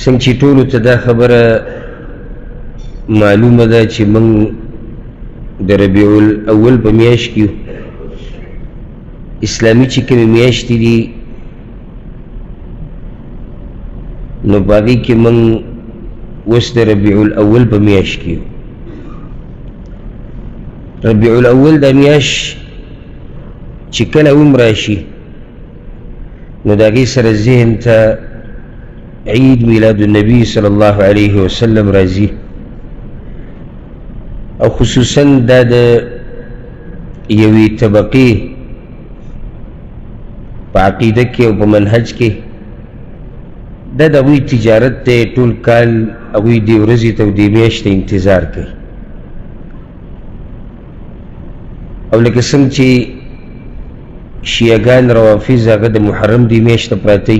څنګه چې ټولو ته دا خبره معلومه ده چې موږ د ربیع الاول په میاشت کې اسلامي چې کومې میاشتې دي نو په هغې کې موږ اوس د ربیع الاول په میاشت کې ربیع الاول دا میاشت چې کله هم راشي نو د هغې سره ذهن ته عید میلاد النبي صلی الله علیه وسلم راځي او خصوصا دا د یوې طبقې په عقیده کې او په منهج کې دا د هغوی تجارت دی ټول کال هغوی دې ورځې ته او دې میاشتې انتظار کوي او لکه څنګه چې شیعهګان روافظ هغه د محرم دې میاشت ته پراته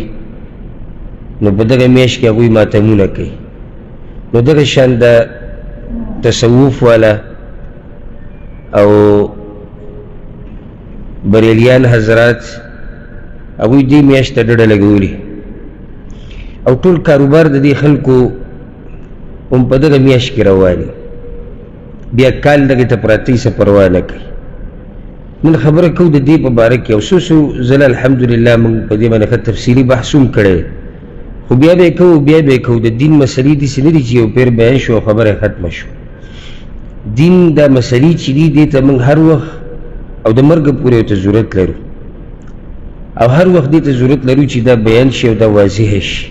نو په دغه میاشت کې هغوی ماتمونه کوي نو دغه شان د تصوف والا او بریلیان حضرات هغوی دې میاشت ته ډډه لګولي او ټول کاروبار د دې خلکو هم په دغه میاشت کې رواني بیا کال دغې ته پراته څه پروا نه کوي من خبره کوو د دې په باره کې یو څو ځله الحمدلله موږ په دې باندې ښه تفصیلي بحث هم کړی خو بیا به یې کوو بیا به یې کوو د دین مسلې داسې نه دي چې یو پیر بیان شو او خبره ختمه شو دین دا مسلې چې دي دې ته موږ هر وخت او د مرګه پورې ورته ضرورت لرو او هر وخت دې ته ضرورت لرو چې دا بیان شي او دا واضح شي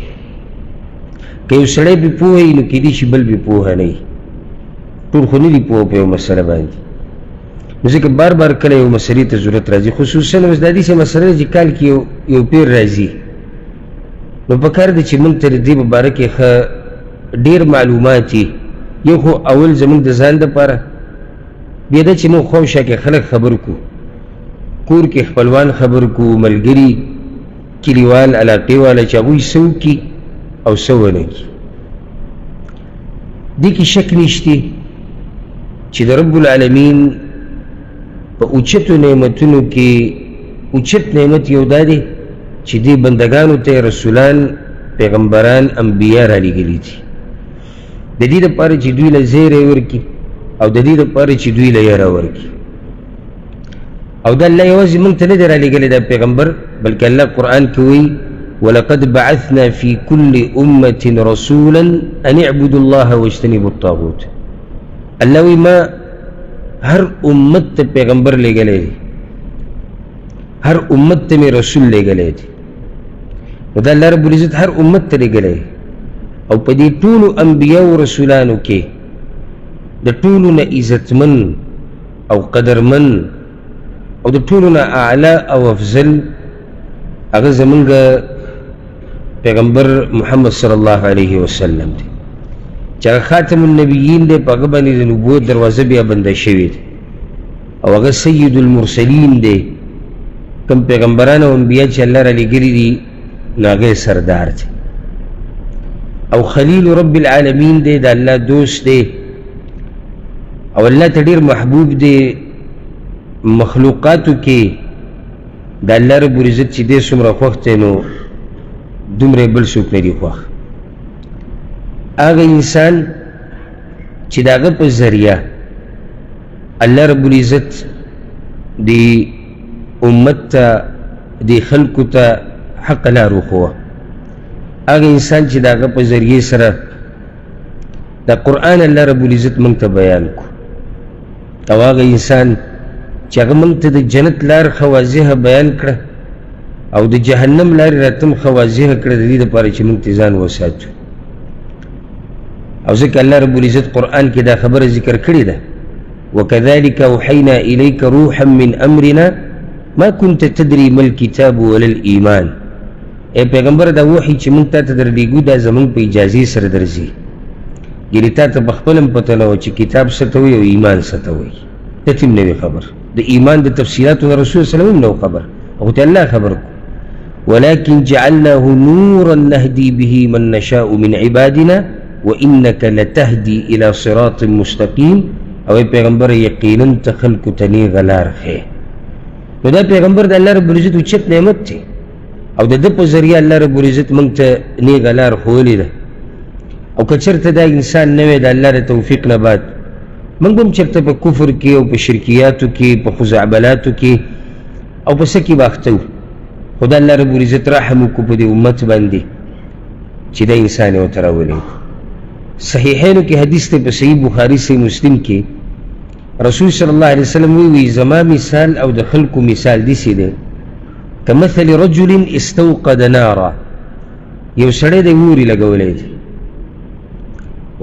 که یو سړی بې پوهه وي نو کیدای شي بل بې پوهه نه وي ټول خو نه دي پوه په یو مسله باندې نو ځکه بار بار کله یو مسلې ته ضرورت راځي خصوصا اوس دا داسې مسله ده چې کال کې یو پیر راځي نو پکار ده چې موږ ته د دې په باره کې ښه ډېر معلومات وي یو خو اول زموږ د ځان دپاره بیا دا چې موږ خوشا کې خلک خبر کړو کور کې خپلوان خبر کړو ملګري کلیوال علاقې والا چې هغوی څه وکړي او څه ونه کړي دې کې شک نشته چې د رب العالمین په اوچتو نعمتونو کې اوچت نعمت یو دا دی چې دې بندګانو ته رسولان پیغمبران انبیا رالیږلي دي د دې دپاره چې دوی له زیری ورکړي او د دې دپاره چې دوی له یره ورکړي او دا الله یوازې موږ ته نه دی رالیږلی دا پیغمبر بلکې الله قرآن کې وایي ولقد بعثنا في كل أمة رسولا أن اعبدوا الله واجتنبوا الطاغوت الله وایي ما هر امت ته پیغمبر لېږلی دی هر امت ته مې رسول لېږلی دی نو دا الله رب العزت هر امت ته لېږلی او په دې ټولو انبیاو رسولانو کې د ټولو نه عزتمن او قدرمن او د ټولو نه اعلی او افضل هغه زمونږ پیغمبر محمد صلی الله علیه وسلم دی چې هغه خاتم النبیین دی په هغه باندې د نبوت دروازه بیا بنده شوې ده او هغه سید المرسلین دی کوم پیغمبران او انبیا چې الله رالیږلي دي نو هغه سردار دی او خلیل رب العالمین دی د الله دوست دی او الله ته ډېر محبوب دی مخلوقاتو کې د الله رب العزت چې دی څومره خوښ دی نو دومره بل څوک نه دي خوښ هغه انسان چې د هغه په ذریعه الله رب العزت دی امت ته دی خلکو ته حق لار وښوه هغه انسان چې د هغه په ذریعې سره د قرآن الله رب العزت موږ ته بیان کړو او هغه انسان چې هغه موږ ته د جنت لار ښه واضحه بیان کړه او د جهنم لارې راته هم ښه واضحه کړه د دې دپاره چې موږ ته ځان وساتو او ځکه الله رب العزت قرآن کې دا خبره ذکر کړې ده وكذلك أوحينا إليك روحا من أمرنا ما كنت تدري ما الكتاب ولا الإيمان اے پیغمبر دا وحی چې موږ تا ته درلیږو دا زموږ په اجازې سره درځي یعنې تا ته په خپل هم پته نه وه چې کتاب څه ته وایي او ایمان څه ته وایي ته ته هم نه وې خبر د ایمان د تفصیلاتو نه رسول سلم هم نه و خبر هغو ته الله خبر کړو ولكن جعلناه نورا نهدي به من نشاء من عبادنا وإنك لتهدي إلى صراط مستقيم او پیغمبر یقینا ته خلکو ته نیغه لار ښیې نو دا پیغمبر د الله رب العزت اوچت نعمت دی او د ده په ذریعه الله رب العزت موږ ته نیغه لار ښوولې ده او که چېرته دا انسان نه وی د الله د توفیق نه بعد موږ به هم چېرته په کفر کې او په شرکیاتو کې په خزعبلاتو کې او په څه کې به اخته وو خو د الله رب العزت رحم وکړو په دې امت باندې چې دا انسان یې ورته راولېږو صحیحینو کې حدیث دی په صحیح بخاري صحیح مسلم کې رسول صلی الله علیه وسلم وی زما مثال او د خلکو مثال داسې دی کمثل رجل استوقد نارا یو سړی دی اوري لګولی دی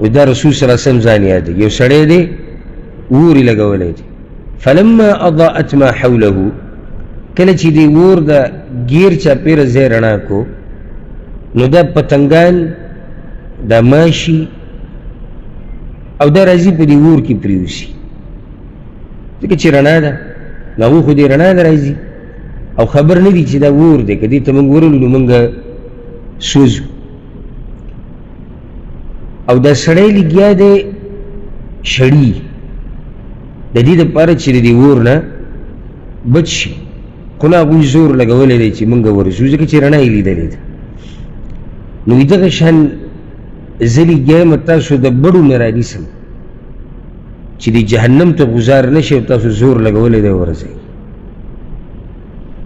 و دا رسول صلی الله علیه وسلم ځان یاد دی یو سړی دی اوري لګولی دی فلما اضاءت ما حوله کله چې دی اور د ګیر چاپېره ځای رڼا کو نو دا پتنګان دا ماشي او دا راځي په دې اور کې پرېوځي ځکه چې رڼا ده نو هغوی خو دې رڼا نه راځي او خبر نه دي چې دا اور دی که دې ته موږ ورولو نو موږ سوځو او دا سړی لګیا دی شړي د دې دپاره چې د دې اور نه بچ شي خو نه هغوی زور لګولی دی چې موږ ورځو ځکه چې رڼا یې لیدلې ده نو دغه شان زه لګیا یم تاسو د بړو نه رانیسم چې د جهنم ته ګزار نه شي او تاسو زور لګولی دی ورځئ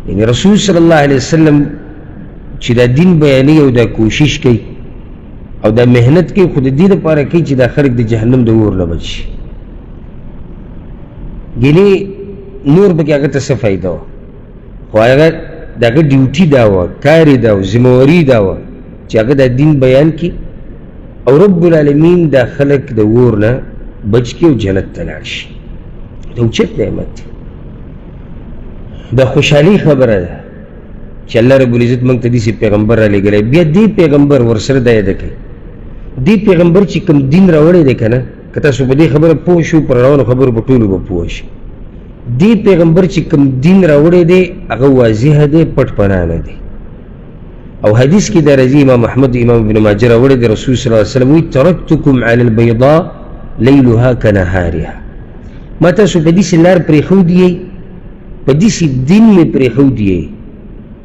یعنې رسول صلی الله علیه وسلم چې دا دین بیانوي او دا کوشش کوي او دا محنت کوي خو د دې دپاره کوي چې دا خلک د جهنم د اور نه بچ شي ګینې نور پکې هغه ته څه فایده وه خو هغه د هغه ډیوټي دا وه کار یې دا وه ذمهواري دا وه چې هغه دا دین بیان کړي او رب العالمین دا خلک د اور نه بچ کړي او جنت ته لاړ شي دا اوچت نعمت دی دا خوشحالي خبره ده چې الله رب العزت موږ ته داسې پیغمبر رالیږلی بیا دې پیغمبر ورسره دا یاده کوي دې پیغمبر چې کوم دین راوړی دی که نه که تاسو په دې خبره پوه شو پر روانو خبرو په ټولو به پوه شي دې پیغمبر چې کوم دین راوړی دی هغه واضحه دی پټ پناه نه دی او حدیث کې دا راځي امام احمد امام ابن ماجه راوړی دی رسول صلی الله علیه وسلم وایي ترکتکم علی البیضاء لیلها کنهارها ما تاسو په داسې لار پرېښودي یئ په داسې دین مې پرېښودي یئ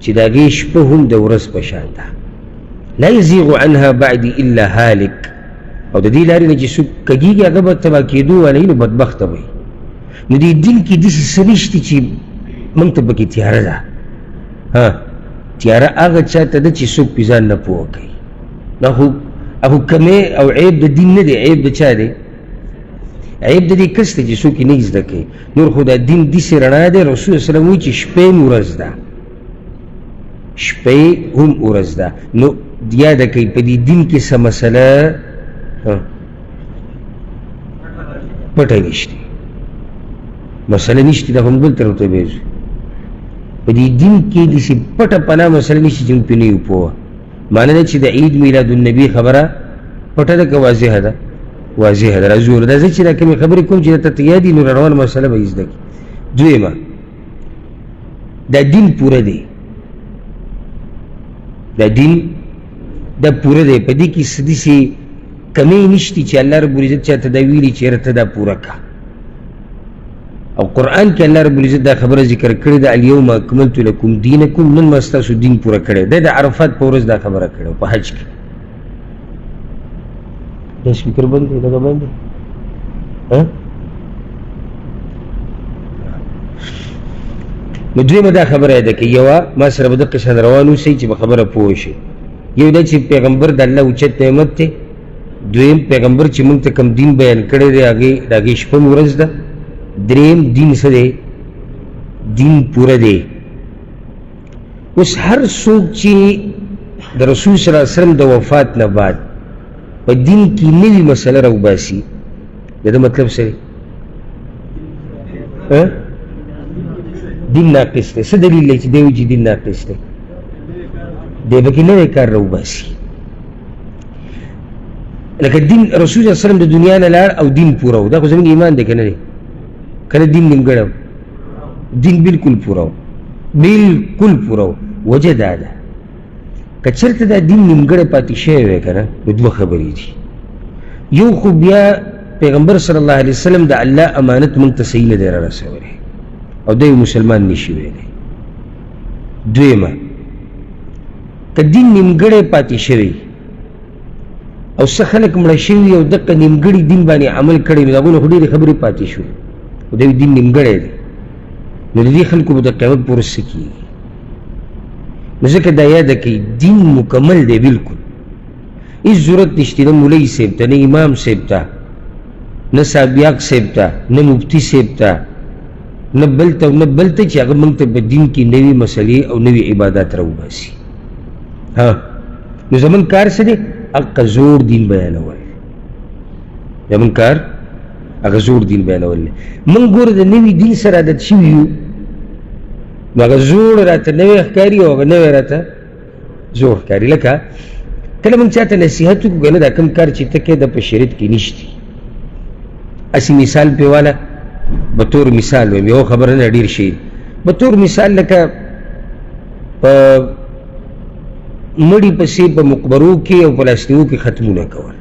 چې د هغې شپه هم د ورځ په شان ده لا یزیغ عنها بعدي الا هالک او د دې لارې نه چې څوک کږېږي هغه به تباه کېدو والا وي نو بدبخته به وي نو دې دین کې داسې څه نشته چې موږ ته پکې تیاره ده تیاره هغه چا ته ده چې څوک پې ځان نه پوه کوي دا خو کمې او عیب د دین نه دی عیب د چا دی عیب د دې کس دی چې څوک یې نه زده کوي نور خو دا دین داسې رڼا دی رسول صلی وسلم وایي چې شپه هم ورځ ده شپه هم ورځ ده نو یاده کوي په دې دین کې څه مسله پټه نشته مسله نشته دا هم بل طرف ته بیځو په دې دین کې داسې پټه پناه مسله نشته چې موږ پرې نه یو پوه معنی ده چې د عید میلاد النبي خبره پټه ده که واضحه ده واضحه ده راځو دا زه چې دا کومې خبرې کوم چې درته ته یاد وي نو روانه مسله به یې زده کړي دویمه دا دین پوره دی دا دین دا پوره دی په دې کې څه داسې کمی نشته چې الله رب العزت چاته دا ویلي چې یاره ته دا پوره کړه او قرآن کې الله رب العزت دا خبره ذکر کړې ده الیوم اکملت لکم دینکم نن ما ستاسو دین پوره کړی دی د عرفات په ورځ دا خبره کړې په حج کې دا سپیکر بند دی دغه بند دی نو دویمه دا خبره ده که یوه ما سره به دقه شان روان اوسئ چې په خبره پوه شئ یو دا چې پیغمبر د الله اوچت نعمت دی دویم پیغمبر چې موږ ته کوم دین بیان کړی دی د هغې شپه م ورځ ده دریم دین څه دی دین پوره دی اوس هر څوک چې د رسول صلی الله علیه وسلم د وفات نه بعد په دین کې نوي مسله راوباسي د ده مطلب څه دی دین ناقص دی څه دلیل دی چې دی وایي چې دین ناقص دی دی پکې نوی کار راوباسي لکه دین رسول صلی الله علیه وسلم د دنیا نه لاړ او دین پوره و دا خو زموږ ایمان دی که نه دی که نه دین نیمګړی دین بالکل پوره و بالکل پوره و وجه دا ده که چېرته دا دین نیمګړی پاتې شوی وی که نه نو دوه خبرې دي یو خو بیا پیغمبر صلی الله علیه وسلم د الله امانت موږ ته صحیح نه دی رارسولی او دی مسلمان نشي ویلی دویمه که دین نیمګړی پاتې شوی او څه خلک مړه شوي او دقه نیمګړي دین باندې عمل کړی نو د هغوی نه خو ډېرې خبرې پاتې شو خو د دین نیمګړی دی نو د دې خلکو به د قیامت په ورځ څه کېږي نو ځکه دا یاده کوي دین مکمل دی بلکل هېڅ ضرورت نشته نه مولوي صاحب ته نه امام صاحب ته نه سابیاق صاحب ته نه مفتي صاحب ته نه بل ته نه بل ته چې هغه موږ ته په دین کې نوې مسلې او نوې عبادات راوباسي نو زموږ کار څه دی هغه زوړ دین بیانول زموږ کار هغه زوړ دین بیانول دی موږ ګوره د نوي دین سره عادت شوي یو نو هغه زوړ راته نوی ښکاري او هغه نوی راته زوړ ښکاري لکه کله موږ چاته نصیحت وکړو که نه دا کوم کار چې ته کوې د په شریعت کې نشته هسې مثال پرې واله به طور مثال وایم یوه خبره نه ډېر شي به طور مثال لکه په مړي پسې په مقبرو کې او پلاستیکو کې ختمونه کول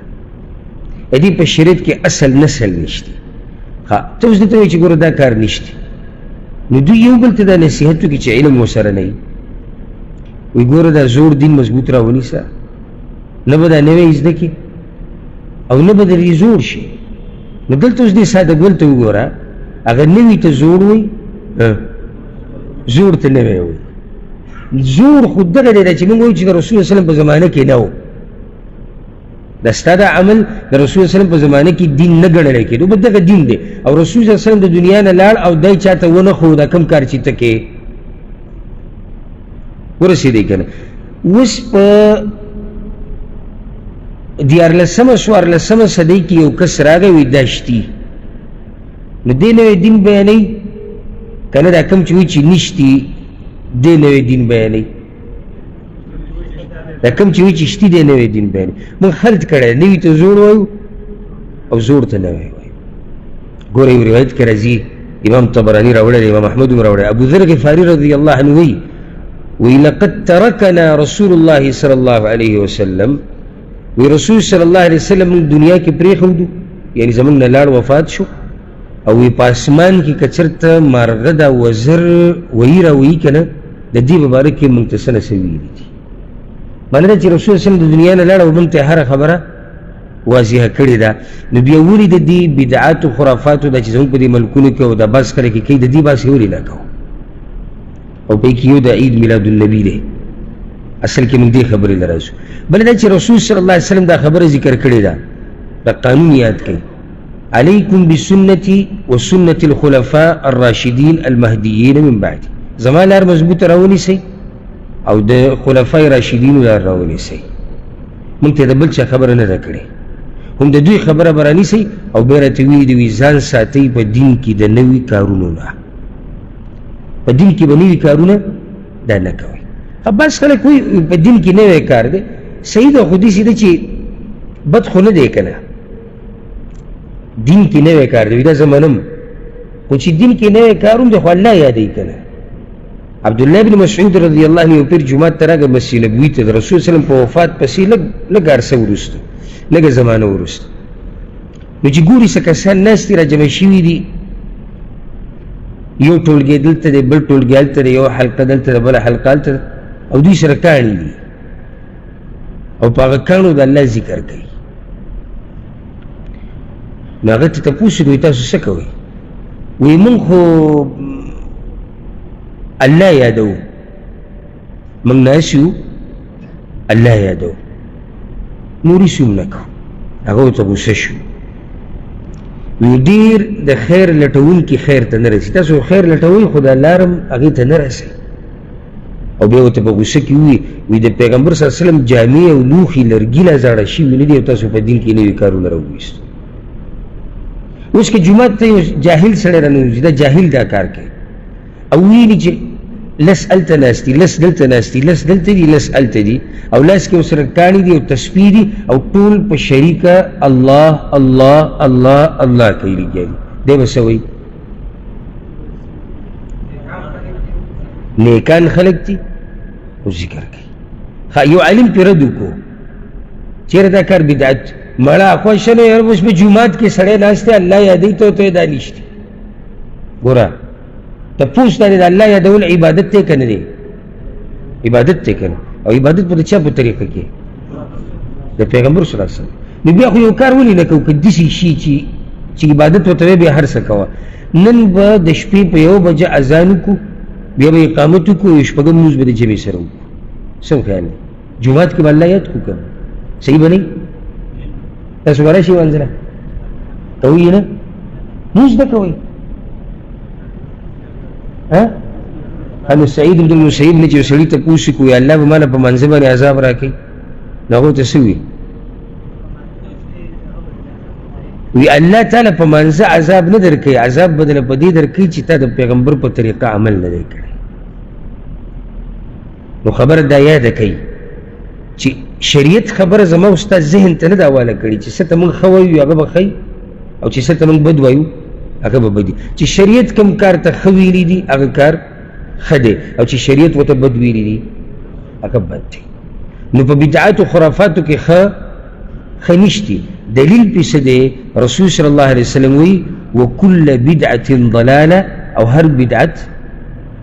د دې په شریعت کې اصل نسل نشته ته اوس دته وایي چې ګوره دا کار نشته نو دوی یو بل ته دا نصیحت وکړي چې علم ورسره نه وي وایي ګوره دا زوړ دین مضبوط راونیسه نه به دا نوی زده کړي او نه به درې زوړ شي نو دلته اوس دې ساده ګل ته وګوره هغه نوي ته زوړ وایي زوړ ته نوی وایي زور خو دغه دی چې موږ وایو چې د رسول الله وسلم په زمانه کې نه و دا ستا دا عمل د رسول الله وسلم په زمانه کې دین نه ګڼلی کېدو بس دغه دین دی او رسول الله وسلم د دنیا نه لاړ او دی چاته ونه ښو دا کوم کار چې ته کې ورسېدی که نه اوس په دیارلسمه څوارلسمه صدۍ کې یو کس راغی وایي دا شتي نو دې نوی دین بیانوي که نه دا کوم چې وایي چې نشتي دې نوی دین بیانوي دا کوم چې وایي چې شتي دې نوی دین بیانوي موږ خلط کړی نوي ته زوړ وایو او زوړ ته نوی وایو ګوره یو روایت کې راځي امام طبراني راوړی امام احمد هم راوړی ابو ذر غفاري رضی الله عنه وایي لقد ترکنا رسول الله صلی الله علیه وسلم وی رسول صلی الله علیه وسلم موږ دنیا کې پرېښودو یعنی زموږ نه لاړ وفات شو او وی په اسمان کې که چېرته مارغه دا وزر ویي راویي که نه د دې په باره کې موږ ته څه نه څه ویلي دي معنی ده چې رسول صلی د دنیا نه لاړ او موږ ته هره خبره واضحه کړې ده نو بیا ولې د دې بدعاتو خرافاتو دا چې زموږ په دې ملکونو کې او دا بس کله کې کوي د دې بحث یې ولې نه کوو او په کې یو د عید میلاد النبي دی اصل کې موږ دې خبرې له راځو بل دا چې رسول صلی الله علیه وسلم دا خبره ذکر کړې ده دا قانون یاد کړئ علیکم بسنتي وسنة الخلفاء الراشدین المهدیین من بعد زما لار مضبوطه راونیسئ او د خلفای راشدینو لار راونیسئ موږ ته د بل چا خبره نه ده کړې هم د دوی خبره به رانیسئ او بیا راته ویلي دي ځان ساتئ په دین کې د نوي کارونو نه په دین کې به نوي کارونه دا نه کوئ بس خلک وایي په دین کې نوی کار دی صحیح ده خو داسې ده چې بد خو نه دی که نه دین کې نوی کار دی دا زه منم خو چې دین کې نوی کار هم دی خو الله یادوي که نه عبدالله بن مسعود رضی الله عنه یو پیر جومات ته راغی مسجد نبوي ته د رسول صلی په وفات پسې لږ عرصه وروسته لږه زمانه وروسته نو چې ګوري څه کسان ناست دي راجمع شوي دي یو ټولګی دلته دی بل ټولګی هلته دی یو حلقه دلته ده بله حلقه هلته ده او دوی سره کاڼي دي او په هغه کاڼو د الله ذکر کوي نو هغه ته تپوس وکړي تاسو څه کوئ وایي موږ خو الله یادوو موږ ناست یو الله یادوو نور هېڅ هم نه کوو هغه ورته غوسه شو وی ډېر د خیر لټونکي خیر ته نه رسي تاسو خیر لټوئ خو د الله هم هغې ته نه رسئ او بیا ورته په غوسه کې وي د پیغمبر صلی الله علیه وسلم جامې او لوښي لرګي لا زاړه شوي نه دي او تاسو په دین کې نوي کارونه راوویستو اوس که جومات ته یو جاهل سړی راننوځي دا جاهل دا کار کوي او ویلي چې لس هلته ناست دي لس دلته ناست دي لس دلته دي لس هلته دي او لاس کې ورسره کاڼي دي او تسبیح دي او ټول په شریکه الله الله الله الله کوي لګیا دي دی به څه وایي نیکان خلک دي او ذکر کوي یو عالم پرې رد وکړو چېرې دا کار بدعت مړه خوښه نه یار اوس په جومات کې سړی ناست دی الله یادوي ته ورته دا نشته ګوره تپوس دا د الله یادول عبادت دی که نه دی عبادت دی که نه او عبادت په د چا په طریقه کې د پیغمبر صلی الله علیه وسلم نو بیا خو یو کار ولې نه کوو که داسې شي چې عبادت ورته وایي بیا هر څه کوه. نن به د شپې په 1 بجه اذان وکړو، بیا به اقامت وکړو، یو شپږم لمونځ به د جمعې سره وکړو. څه خیال دی؟ جومات کې به الله یاد کړو که صحیح به نه تاسو به راشئ والزله کوئ نه لمونځ نه کوئ. نو سعید بن المسیب نه چې یو سړي تپوس وکړو الله به ماله په منځه باندې عذاب راکوي نو هغو ته څه وي؟ وی الله تعالی په منځه عذاب نه درکوي، عذاب به درله په دې درکوي چې تا د پیغمبر په طریقه عمل نه دی کړی. نو خبره دا یاده کوي چې شریعت خبره زما او ستا ذهن ته نه ده حواله کړي چې څه ته موږ ښه وایو هغه به ښه او چې څه ته موږ بد وایو هغه به بد وي. چې شریعت کوم کار ته ښه ویلي دي هغه کار ښه دی، او چې شریعت ورته بد ویلي دي هغه بد دی. نو په بدعاتو خرافاتو کې ښه نشتي. دلیل پې څه دی؟ رسول صلی الله علیه وسلم وایي وکل بدعة ضلاله، او هر بدعت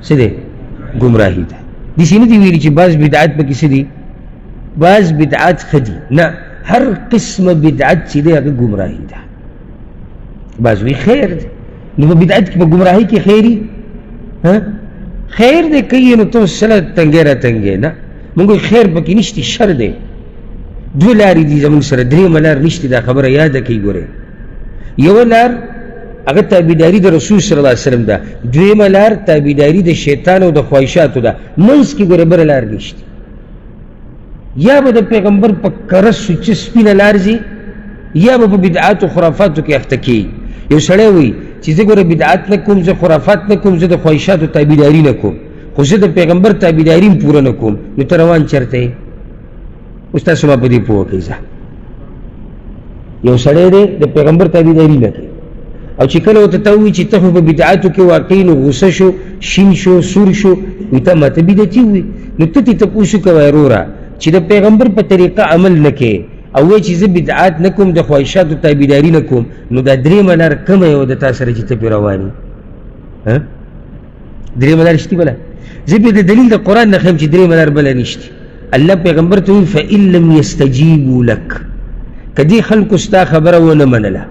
څه دی؟ ګمراهي ده. داسې نه دي ویلي چې بعض بدعات پکې څه دي؟ بعض بدعات ښه دي، نه، هر قسمه بدعت چې دی هغه ګمراهي ده. بعض وایي خیر دی. نو په بدعت کې په ګمراهي کې خیري خیر دی کوي نو ته سره تنګې را تنګې نه، موږ خیر پکې نشته، شر دی. دوه لارې دي زموږ سره، درېیمه لار نشته. دا خبره یاده کړئ. ګورئ یوه لار هغه تابعداري د رسول صلی الله علیه وسلم ده، دویمه لار تابعداري د شیطان او د خواهشاتو ده. منځ کې ګورئ بله لار نشته. یا به د پیغمبر په کره سوچه سپینه لار ځي، یا به په بدعاتو خرافاتو کې اخته کېږي. یو سړی وایي چې زه ګوره بدعات نه کوم، زه خرافات نه کوم، زه د خواهشاتو تابعداري نه کوم، خو زه د پیغمبر تابعداري هم پوره نه کوم. نو ته روان چېرته یې؟ اوس تاسو ما په دې پوه کړئ. ځه یو سړی دی د پیغمبر تابعداري نه کوي، او چې کله ورته ته ووایي چې ته خو په بدعاتو کې واقع نو غوسه شو، شین شو، سور شو، وایي ته ماته بدعتي ووایي. نو ته ترې تپوس وکوه وروره چې د پیغمبر په طریقه عمل نه کوې او وایي چې زه بدعات نه کوم، د خواهشاتو تابعداري نه کوم، نو دا درېیمه لار کومه یوه د تا سره چې ته پرې روان یې؟ درېیمه لار شتي بله؟ زه بیا د دلیل د قرآن نه ښیم چې درېیمه لار بله نشتي. الله پیغمبر ته وایي فإن لم یستجیبوا لک، که دې خلکو ستا خبره ونه منله،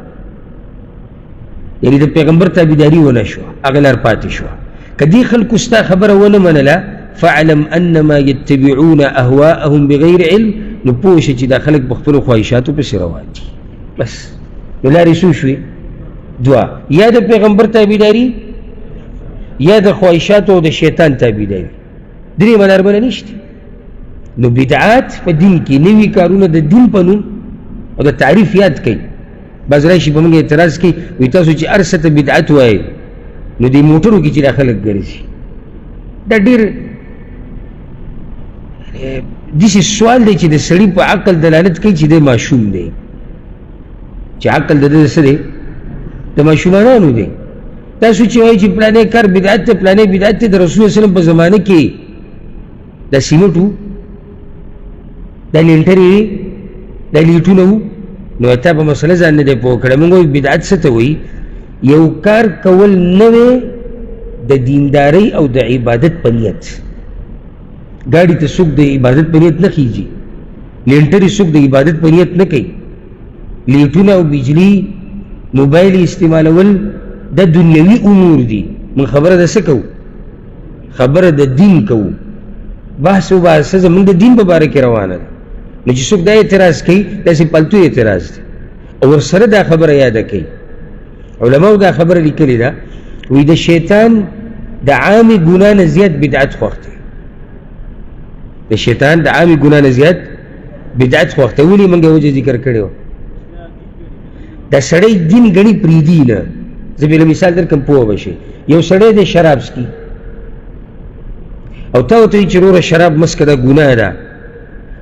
یعنې د پیغمبر تابعداري ونه شوه، هغه لار پاتې شوه، که دې خلکو ستا خبره ونه منله فاعلم انما يتبعون اهواءهم بغیر علم، نو پوه شه چې دا خلک په خپلو خواهشاتو پسې روان دي. بس نو لارې څو شوې؟ دوه، یا د پیغمبر تابعداري یا د خواهشاتو او د شیطان تابعداري. درېیمه لار بله نشته. نو بدعات په دین کې نوي کارونه د دین په نوم او د تعریف یاد کوي. بعض راشي په موږ اعتراض کوي، وایي تاسو چې هر څه ته بدعت وایئ نو دې موټرو کې چې دا خلک ګرځي دا ډېر داسې سوال دی چې د سړي په عقل دلالت کوي چې دی ماشوم دی، چې عقل د ده څه دی؟ د ماشومانانو دی. تاسو چې وایي چې پلانې کار بدعت دی، پلانې بدعت دی، د رسول الله وسلم په زمانه کې دا سیمټ وو، دا لینټرې وې، دا لیټونه وو، نو تا په مسله ځان نه دی پوه کړی. موږ وایو بدعت څه ته وایي؟ یو کار کول نوی د دیندارۍ او د عبادت په نیت. ګاډي ته څوک د عبادت په نیت نه خیږي، لینټرې څوک د عبادت په نیت نه کوي، لیټونه او بجلی موبایل استعمالول د دنیوي امور دي. موږ خبره د څه کوو؟ خبره د دین کوو. بحث و بحثه زموږ د دین په باره کې روانه ده. نو چې څوک دا اعتراض کوي داسې پلتو اعتراض دی، او ورسره دا خبره یاده کوي. علماو دا خبره لیکلې ده، وایي د شیطان د عامې ګناه نه زیات بدعت خوښ دی. د شیطان د عامې ګناه نه زیات بدعت خوښ دی. ولې موږ یې وجه ذکر کړې وه؟ دا سړی دین ګڼي پرېږدي نه. زه بېله مثال درکړم پوه به شئ. یو سړی دی شراب څکي او تا ورته وایي چې وروره شراب مه څکه دا ګناه ده،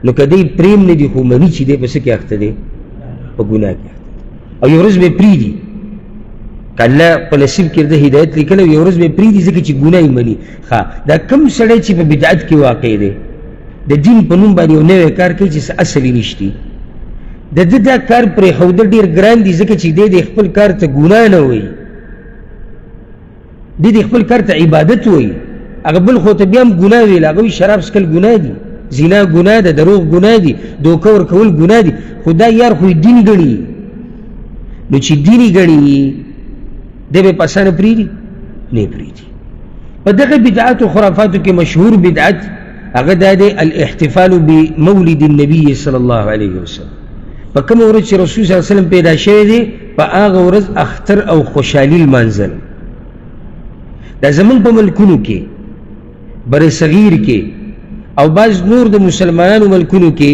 نو که دی پرېم نه دي خو مني چې دی په څه کې اخته دی؟ په ګناه کې اخته دی. او یو ورځ به یې پرېږدي، که الله په نصیب کې د هدایت لیکلی یو ورځ به یې پرېږدي ځکه چې ګناه یې مني. ښه دا کوم سړی چې په بدعت کې واقع دی، د دین په نوم باندې یو نوی کار کوي چې څه اصل یې نشتي، د ده دا کار پرېښودل ډېر ګران دي ځکه چې دی د خپل کار ته ګناه نه وایي، دی د خپل کار ته عبادت وایي. هغه بل خو ته بیا هم ګناه ویل، هغه وایي شراب څښل ګناه دي. زنا ګناه ده، دروغ ګناه دي، دوکه ورکول ګناه دي، خو دا یار خو دین ګڼي. نو چې دین یې ګڼي دی به په اسانه پرېږدي؟ نه یې پرېږدي. په دغه بدعاتو خرافاتو کې مشهور بدعت هغه دا دی الاحتفال بمولد النبي صلی الله علیه وسلم. په کومه ورځ چې رسول صلی الله علیه وسلم پیدا شوی دی په هغه ورځ اختر او خوشحالي لمانځل. دا زمونږ په ملکونو کې بر صغیر کې او بعض نور د مسلمانانو ملکونو کې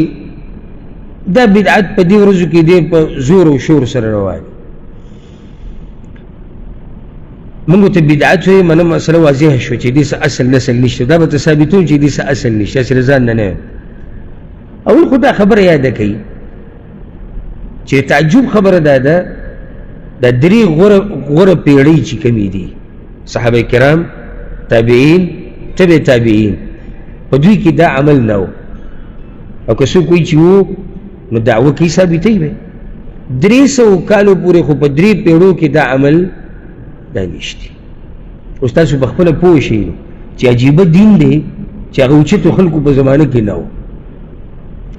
دا بدعت په دې ورځو کې دی په زور او شور سره روان. موږ ته بدعت وایي منه مسله واضحه شوه چې دې څه اصل نسل نشته. دا به ته ثابتوم چې دې څه اصل نشته، هسې ځان نه نه. اول خو دا خبره یاده کوي چې تعجب خبره دا ده دا درې غوره پیړۍ چې کومې دي صحابه کرام، تابعین، تبع تابعین، په دوی کې دا عمل نه و. او که څوک وایي چې و نو دعوه کوي ثابتوي به 300 کالو پورې خو په 3 پیړو کې دا عمل دا نشته. اوس تاسو په خپله پوه شئ چې عجیبه دین دی چې هغه اوچتو خلکو په زمانه کې نه و.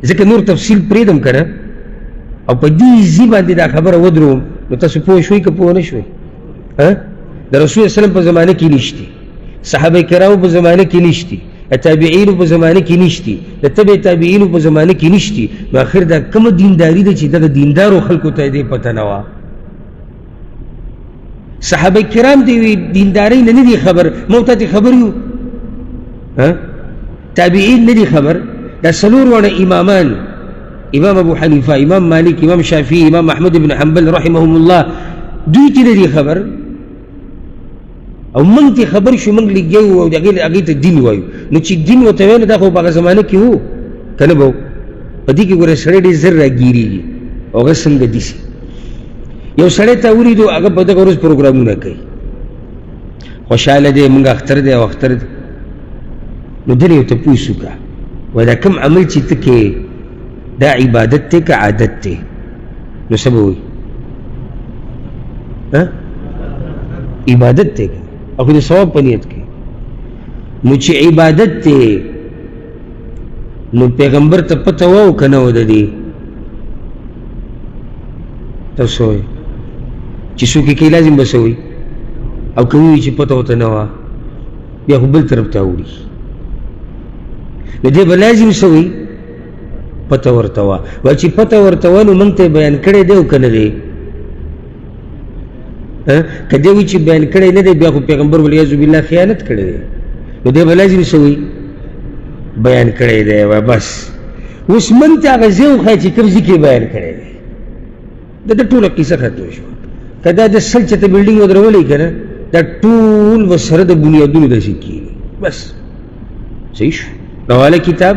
ځکه نور تفصیل پرېږدم که نه او په دې ځي باندې دا خبره ودروم نو تاسو پوه شوئ که پوه نه شوئ؟ د رسول وسلم په زمانه کې نشتي، صحابه کرامو په زمانه کې نشتي، تابعینو په زمانه کې نشتي، د تبع تابعینو په زمانه کې نشتي. نو آخر دا کومه دینداري ده چې دغه دیندارو خلکو ته دې پته نه وه؟ صحابه کرام دی دیندارۍ نه نه دي خبر، موږ ته خبر یو. تابعین نه دي خبر. دا څلور واړه امامان، امام ابو حنیفه، امام مالک، امام شافعي، امام احمد بن حنبل رحمهم الله، دوی ته نه دي خبر. او موږ ته خبر شو، موږ لګیو او هغې ته دین وایو. نو چې دین ورته وایو نو دا خو په هغه زمانه کې و که نه به و؟ په دې کې ګوره سړی ډېر زر راګیرېږي او هغه څنګه دیسي. یو سړی ته ولیدو هغه په دغه ورځ پروګرامونه کوي، خوشحاله دی، موږ اختر دی او اختر دی. نو دل یو تپوس وکړه وایي دا کوم عمل چې ته کوې دا عبادت دی که عادت دی؟ نو څه به وایي؟ عبادت دی او خو د ثواب په نیت کې. نو چې عبادت دی نو پیغمبر ته پته وه او که نه وه د دې؟ تاسو وایئ چې څوک یې کوي لازم به څه وایي؟ او که ووایي چې پته ورته نه وه بیا خو بل طرف ته اوړي. نو دی به لازم څه وایي؟ پته ورته وه. وایي چې پته ورته وه نو موږ ته یې بیان کړی دی او که نه دی؟ که دی وایي چې بیان کړی نه دی بیا خو پیغمبر والعیاذ بالله خیانت کړی دی. نو دی به لازم څه وایي؟ بیان کړی دی. بس اوس موږ ته هغه ځای وښایه چې کوم ځای کې بیان کړی دی. دا ټوله قصه ختمه شوه. که دا د سل چته بلډینګ ودرولی که نه دا ټول به سره د بنیادونو داسې کېږي. بس صحیح شو. راواله کتاب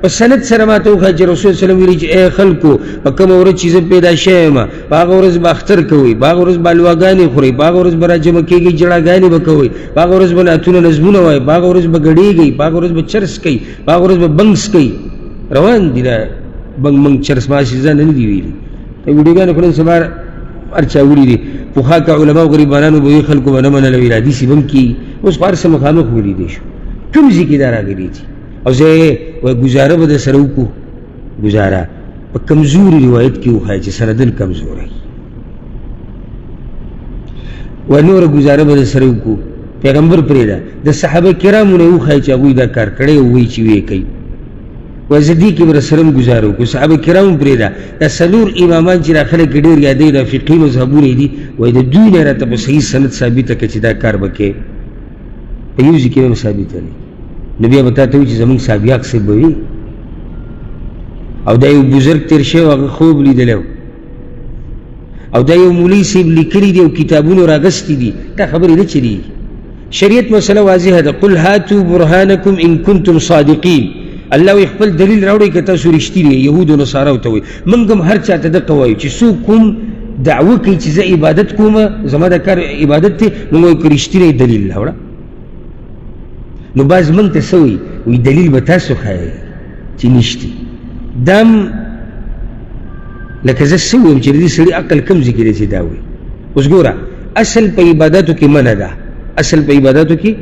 په سند سره ماته وښایه چې رسول وسلم ویلي چې ای خلکو په کومه ورځ چې زه پیدا شوی یم په هغه ورځ به اختر کوئ، په هغه ورځ به حلواګانې خورئ، په هغه ورځ به راجمع کېږئ، جړاګانې به کوئ، په هغه ورځ به نعتونه نظمونه وایئ، په هغه ورځ به ګډېږئ، په هغه ورځ به چرس کوئ، په هغه ورځ به بنګس کوئ. روان دي دا بنګ منګ چرس ماسې ځان نه دي ویلي. ویډیوګانې خو نن سبا هر چا وړي دي. پخوا که علماو غریبانانو به وي خلکو به نه منله ویل حدیث یې به هم کېږي. اوس خو هر څه مخامخ ولیدی شو. کوم ځای کې دا راغلي دي؟ او زه وایي ګزاره به در سره وکړو. ګزاره په کمزوري روایت کې وښایه چې سندن کمزوری و نوره ګزاره به در سره وکړو. پیغمبر پرېږده د صحابه کرامو نه یې وښایه چې هغوی دا کار کړی او وایي چې ویې کوي. وایي زه دې کې به رسره هم ګزاره وکړو. صحابه کرامو پرېږده دا څلور امامان چې دا خلک ډېر یادوي دا فقهي مذهبونه دي وایي د دوی نه راته په صحیح سند ثابته کړه چې دا کار به کوې. په یو ځای کې هم ثابته نه. نو بیا به تا ته وایي چې زمونږ صحابیاق صاحب به وي او دا یو بزرګ تېر شوی هغه خوب لیدلی او دا یو مولوي صاحب لیکلي دي او کتابونو راغستي دي. دا خبرې نه چلېږي. شریعت مسله واضحه ده. قل هاتوا برهانکم ان کنتم صادقین. الله وایي خپل دلیل راوړئ که تاسو رښتینې یهودو نصاراو ته وایي. موږ هم هر چا ته دقه وایو چې څوک کوم دعوه کوي چې زه عبادت کوم زما دا کار عبادت دی موږ وایو که رښتینی دلیل راوړه. نو بعض موږ ته څه وایي دلیل به تاسو ښایئ چې نشته. دام لکه زه څه ویم چې د دې سړي عقل کوم ځای کې دی چې دا وایي. اوس ګوره اصل په عباداتو کې منع ده. اصل په عباداتو کې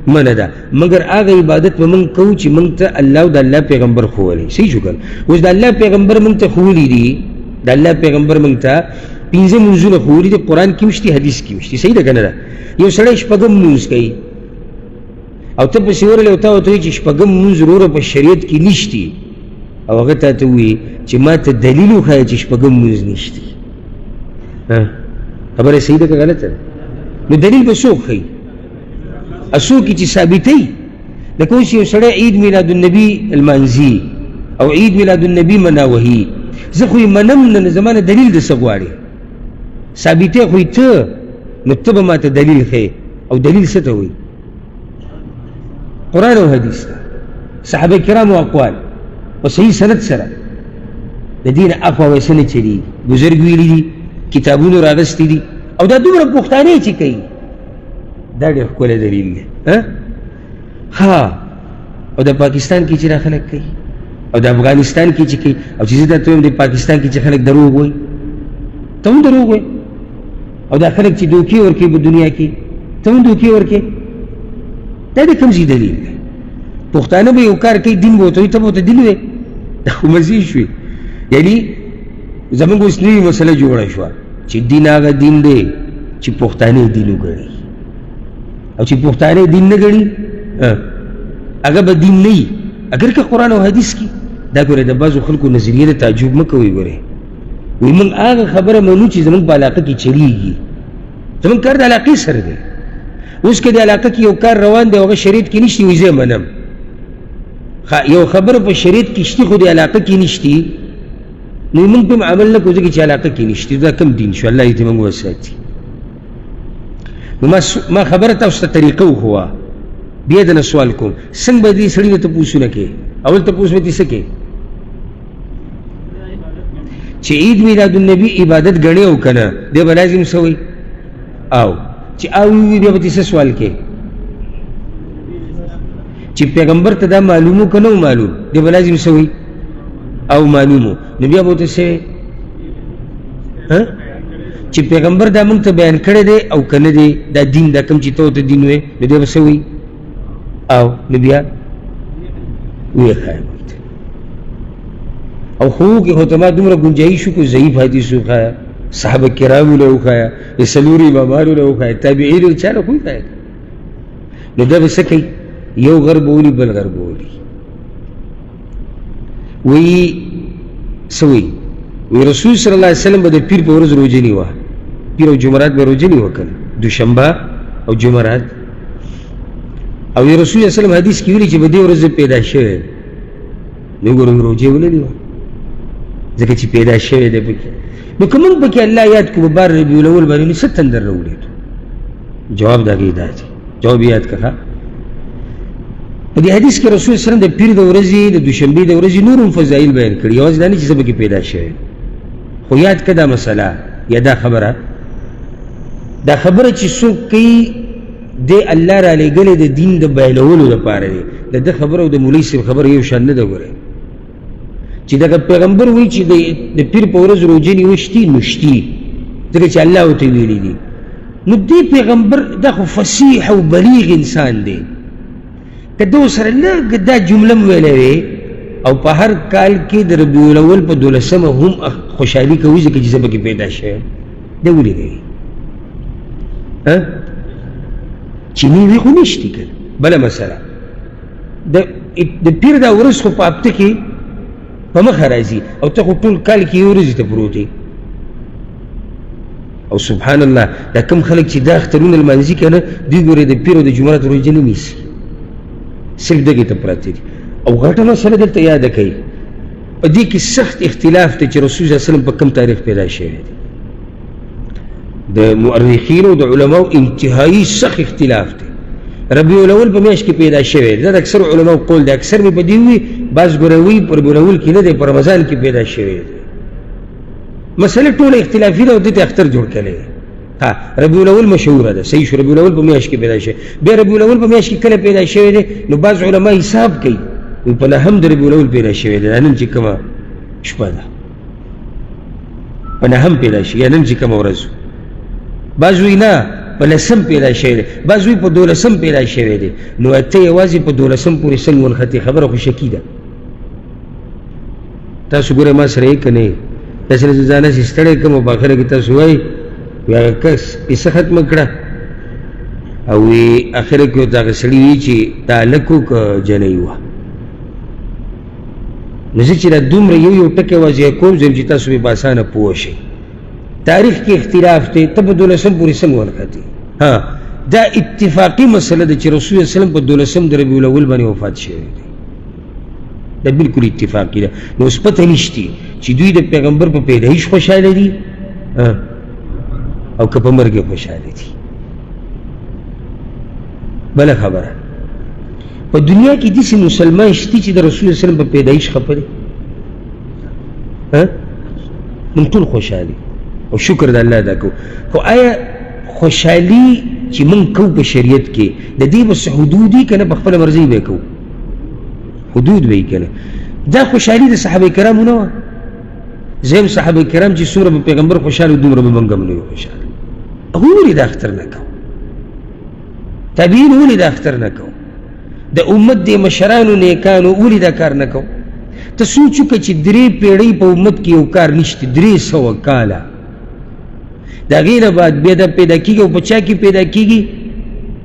منه ده مگر هغه عبادت به موږ کوو چې موږ ته الله او د الله پیغمبر ښوولی. صحیح شو که نه؟ اوس د الله پیغمبر موږ ته ښوولي دي، د الله پیغمبر موږ ته 5 لمونځونه ښوولي دي، قرآن کې هم شته، حدیث کې هم شته. صحیح ده که نه ده؟ یو سړی 6 لمونځ کوي او ته پسې ورغلی او تا ورته وایي چې 6 لمونځ وروره په شریعت کې نشتي، او هغه تا ته ووایي چې ما ته دلیل وښایه چې 6 لمونځ نشتي. خبره صحیح ده که غلطه ده؟ نو دلیل به څوک ښیي؟ څوک چې ثابتوي. لکه اوس یو سړی عید میلاد النبي المانځي او عید میلاد النبي مناوهي، زه خو یې منم نه، زما نه دلیل د څه غواړې؟ ثابتې خو یې ته، نو ته به ما ته دلیل ښیې. او دلیل څه ته وایي؟ قرآن او حدیث ته، صحابه کرامو اقوال په صحیح سند سره د دین اخوا ویسه نه چلېږي. بزرګ ویلي دي، کتابونو راغستي دي، او دا دومره پښتانه چې کوي دا ډېر ښکلی دلیل دی. ها او د پاکستان کې چې دا خلک کوي او د افغانستان کې چې کوي، او چې زه درته وایم د پاکستان کې چې خلک دروغ وایي، ته هم دروغ وایي، او دا خلک چې دوکې ورکوي په دنیا کې، ته هم دوکې ورکوې. دا د کوم ځای دلیل دی؟ پښتانه به یو کار کوي، دین به ورته وایي، ته به ورته دین وایې. دا خو مزې شوې. یعنې زموږ اوس نوې مسله جوړه شوه چې دین هغه دین دی چې پښتانه دین وګڼي، او چې پښتانه دین نه ګڼي هغه به دین نه وي، اگر که قرآن او حدیث کې. دا ګوره د بعضو خلکو نظریه د تعجب مه کوئ. ګورئ وایي موږ هغه خبره منو چې زموږ په علاقه کې چلیږي، زموږ کار د علاقې سره دی. اوس که د علاقه کې یو کار روان دی او هغه شریعت کې نشتی، وایي زه منم. یو خبره په شریعت کې شتي خو د علاقه کې نشتی، نو موږ په عمل نه کوو ځکه چې علاقه کې نشتی. دا کوم دین شو؟ الله دې موږ وساتي. نو ما خبره تاسو ته طریقه وښوه، بیا دنه سوال کوم څنګه به دې سړي نه تپوسونه کوې؟ اول تپوس به دې څه کوې چې عید میلاد النبي عبادت ګڼې او که نه، دی به لازم څه وایي؟ او چې او وي بیا به دې څه سوال کوې چې پیغمبر ته دا معلومو که نه و معلوم؟ دی به لازم څه وایي؟ او معلومو. نو بیا به ورته څه وایي چې پیغمبر دا موږ ته بیان کړی دی او که نه دی، دا دین دا کوم چې ته ورته دین وایې، نو دی به څه وایي؟ او نو بیا ویې ښایه ورته. او خو کې خو ته ما دومره ګنجایش وکړو ضعیف حدیث وښایه، صحابه کرامو له وښایه، د څلورو امامانو له وښایه، تابعینو چا له خو وښایه. نو دا به څه کوي؟ یو غرب ولي بل غرب ولي. وایي څه وایي؟ وایي رسول صلی الله علیه وسلم به د پیر په ورځ روژه نیوه، پیر او جمعرات به روژه نیوه که نه، دوشنبه او جمعرات. او رسول الله صلی الله علیه وسلم حدیث کې ویلي چې په دې ورځ پیدا شوی، نو ګورو روژه ولې نیوه؟ ځکه چې پیدا شوی دی پکې. نو که موږ پکې الله یاد کړو په بار ربیع الاول باندې، نو څه تندر راولېدو؟ جواب د هغې دا دی، جواب یاد کړه. په دې حدیث کې رسول صلی الله علیه وسلم د پیر د ورځې، د دوشنبې د ورځې نور هم فضایل بیان کړي، یوازې دا نه چې زه پکې پیدا شوی. خو یاد کړه دا مسله یا دا خبره چې څوک کوي د الله را لېږلې د دین د بیانولو لپاره دی. د ده خبره او د مولوي صاحب خبره یو شان نه ده. ګورئ چې دغه پیغمبر وایي چې د پیر په ورځ روژه نیول شتي، نو شتي، ځکه چې الله ورته ویلي دي. نو دې پیغمبر دا خو فصیح او بلیغ انسان دی، که ده ورسره لږ دا جمله م ویلی وی او په هر کال کې د ربیع الاول په 12مه هم خوشحالي کوي ځکه چې زه پکې پیدا شوی، دی ولې کوي؟ چینی وی خو نشتی که. بله مسله د پیر دا ورځ خو په هفته کې په مخه راځي، او ته خو ټول کال کې یو ورځې ته پروت یې. او سبحان الله دا کوم خلک چې دا اخترونه لمانځي که نه، دوی ګورې د پیر او د جمعرات روژه نه نیسي، صرف دغې ته پراته دي. او غټه مسله دلته یاده کوي، په دې کې سخت اختلاف دی چې رسول صلی الله علیه وسلم په کوم تاریخ پیدا شوی دی. د مؤرخینو د علماو انتهایی سخت اختلاف دی. ربیع الاول په میاشت کې پیدا شوی دی، دا د اکثر علماو قول دی. اکثر مې په دې وي، بعض ګوروي په ربیع الاول کې نه دی، په رمضان کې پیدا شوی دی. مسله ټوله اختلافي ده او دې ته اختر جوړ کړی دی. ربیع الاول مشهوره ده، صحیح شو، ربیع الاول په میاشت کې پیدا شوی. بیا ربیع الاول په میاشت کې کله پیدا شوی دی؟ نو بعض علما حساب کوي په 9 د ربیع الاول پیدا شوی دی، نن چې کومه شپه ده په 9 پیدا شي، یا نن چې کومه ورځ. بعض وایي نه په 10 پیدا شوی دی، بعض وایي په 12 پیدا شوی دی. نو ته یوازې په 12 پورې څنګه ونښتې؟ خبره خو شکي ده. تاسو ګوره ما سره یې که نه یې، داسې زه ځان هسې ستړی کړم او په اخره کې تاسو وایي وایي هغه کس کیسه ختمه کړه او وی اخره کې ورته هغه سړي وایي چې دا هلک و که جنۍ وه. نو زه چې دا دومره یو ټکی واضح کوم زم چې تاسو به په اسانه پوه شئ. تاریخ کې اختلاف دی، ته په 12 پورې څنګه ونښتې؟ دا اتفاقي مسله ده چې رسول الله وسلم په 12 د ربیع الاول باندې وفات شوی دی. دا بالکل اتفاقي ده. نو اوس پته نشته چې دوی د پیغمبر په پیدایش خوشحاله دي او که په مرګ یې خوشحاله دي. بله خبره، په دنیا کې داسې مسلمان شته چې د رسول الله وسلم په پیدایش خفه دی؟ موږ ټول خوشحالي او شکر د الله ادا کوو. خو آیا خوشحالي چې موږ کوو په شریعت کې د دې بس حدود دي که نه په خپله مرضۍ به یې کوو؟ حدود به یې که نه. دا خوشحالي د صحابه کرامو نه وه. زم صحابه کرام چې څومره به پیغمبر خوشحاله دومره به موږ هم نه یو خوشحاله. هغوی ولې دا اختر نه کوو؟ تابعین ولې دا اختر نه کوو؟ د امت د مشرانو نیکانو ولې دا کار نه کوو؟ ته سوچ وکړه چې 3 پیړۍ په امت کې یو کار نشته، 300 کاله. د هغې نه بعد بیا دا پیدا کېږي او په چا کې پیدا کېږي؟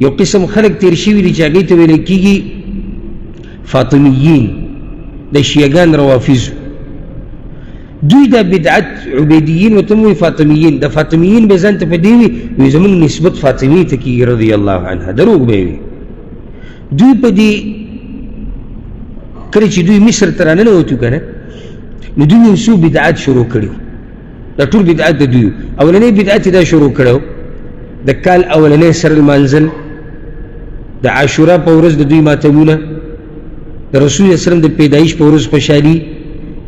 یو قسم خلک تېر شوي دي چې هغې ته ویلی کېږي فاطمیین، د شیعګان روافظو. دوی دا بدعت عبیدیین ورته هم وایي فاطمیین. د فاطمیین به ځان ته په دې وي زموږ نسبت فاطمې ته کېږي رضی الله عنها، دروغ به یې وي. دوی په دې کله چې دوی مصر ته راننوتو که نه، نو دوی یو څو بدعات شروع کړي وو. دا ټول بدعات د دوی. اولنی بدعت یې دا شروع کړی و د کال اولنی سر لمانځل، د عاشورا په ورځ د دوی ماتمونه، د رسول الله وسلم د پیدایش په ورځ خوشحالي،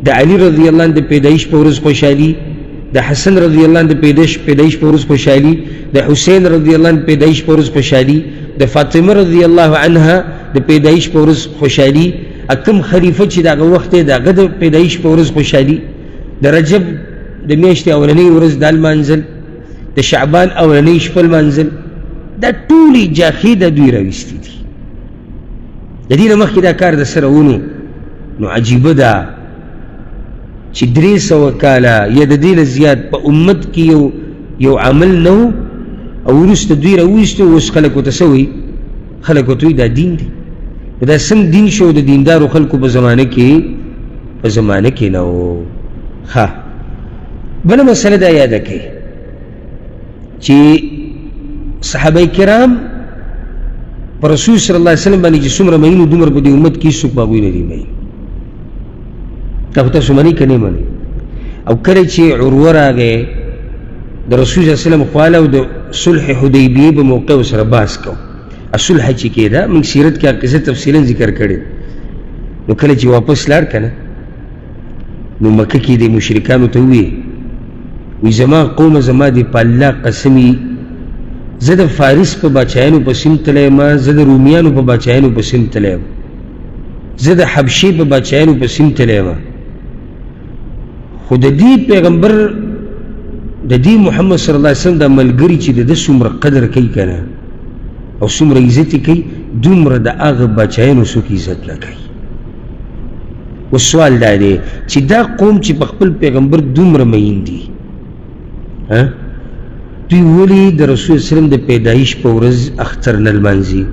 د علي رضی الله عنه د پیدایش په ورځ خوشحالي، د حسن رضی الله عنه د پیدایش په ورځ خوشحالي، د حسین رضی الله عنه پیدایش په ورځ خوشحالي، د فاطمه رضی الله عنها د پیدایش په ورځ خوشحالي. کوم خلیفه چې د هغه وخت دی د هغه د پیدایش په ورځ خوشحالي، د رجب د میاشتې اولنۍ ورځ دا لمانځل، د شعبان اولنۍ شپه لمانځل. دا ټولې جاخې د دوی راویستې دي. د دې نه مخکې دا کار د سره ونو. نو عجیبه ده چې 300 کاله یا د دې نه زیات په امت کې یو عمل نه و او وروسته دوی راویستو. اوس خلک ورته څه وایي؟ خلک ورته وایي دا دین دی. دا څنګه دین شو؟ د دیندارو خلکو په زمانه کې نه و. ښه، بله مسله دا یاده کړئ چې صحابه کرام په رسول صلی الله علیه وسلم باندې چې څومره مین و دومره په دې امت کې هېڅوک په هغوی نه دي مین. دا خو تاسو منئ که نه منئ؟ او کله چې عروه راغی د رسول صلی الله علیه وسلم خواله او د صلح حدیبیې په موقع ورسره بحث کوو. صلح چې کېده موږ سیرت کې قصه تفصیلا ذکر کړې. نو کله چې واپس لاړ که نه، نو مکه کې د مشرکانو ته وویې وی زما قومه زما دې په الله قسمي زه د فارس په باچایانو پسې هم تلی یم، زه د رومیانو په باچایانو پسې هم تلی یم، زه د حبشې په باچایانو پسې هم تلی یم، خو د دې پیغمبر د دې محمد صلی الله علیه وسلم دا ملګري چې د ده څومره قدر کوي که نه او څومره عزت یې کوي، دومره د هغه باچایانو څوک عزت نه کوي. اوس سوال دا دی چې دا قوم چې په خپل پیغمبر دومره مین دي، دوی ولې د رسول وسلم د پیدایش په ورځ اختر نه لمانځي؟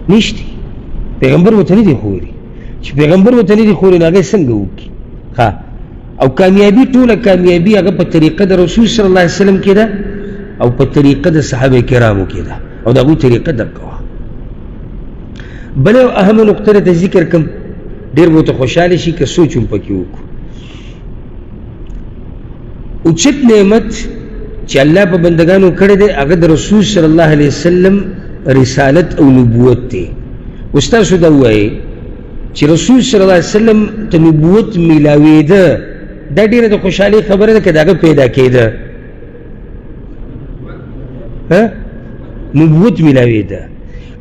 نشته. پیغمبر ورته نه دي ښوولي. چې پیغمبر ورته نه دي ښوولي نو هغه څنګه وکړي؟ او کامیابي، ټوله کامیابي هغه په طریقه د رسول صلی الله علیه وسلم کې ده او په طریقه د صحابه کرامو کې ده او د هغوی طریقه درکه وه. بله یو اهمه نقطه درته ذکر کړم، ډېر به ورته خوشحاله شي که سوچ هم پکې وکړو. اوچت نعمت چې الله په بندګانو کړی دی هغه د رسول صلی الله علیه وسلم رسالت او نبوت دی. اوس تاسو دا ووایئ چې رسول صلی الله علیه وسلم ته نبوت میلاوېده، دا ډېره د خوشحالۍ خبره ده که د هغه پیدا کېده؟ نبوت میلاوېده.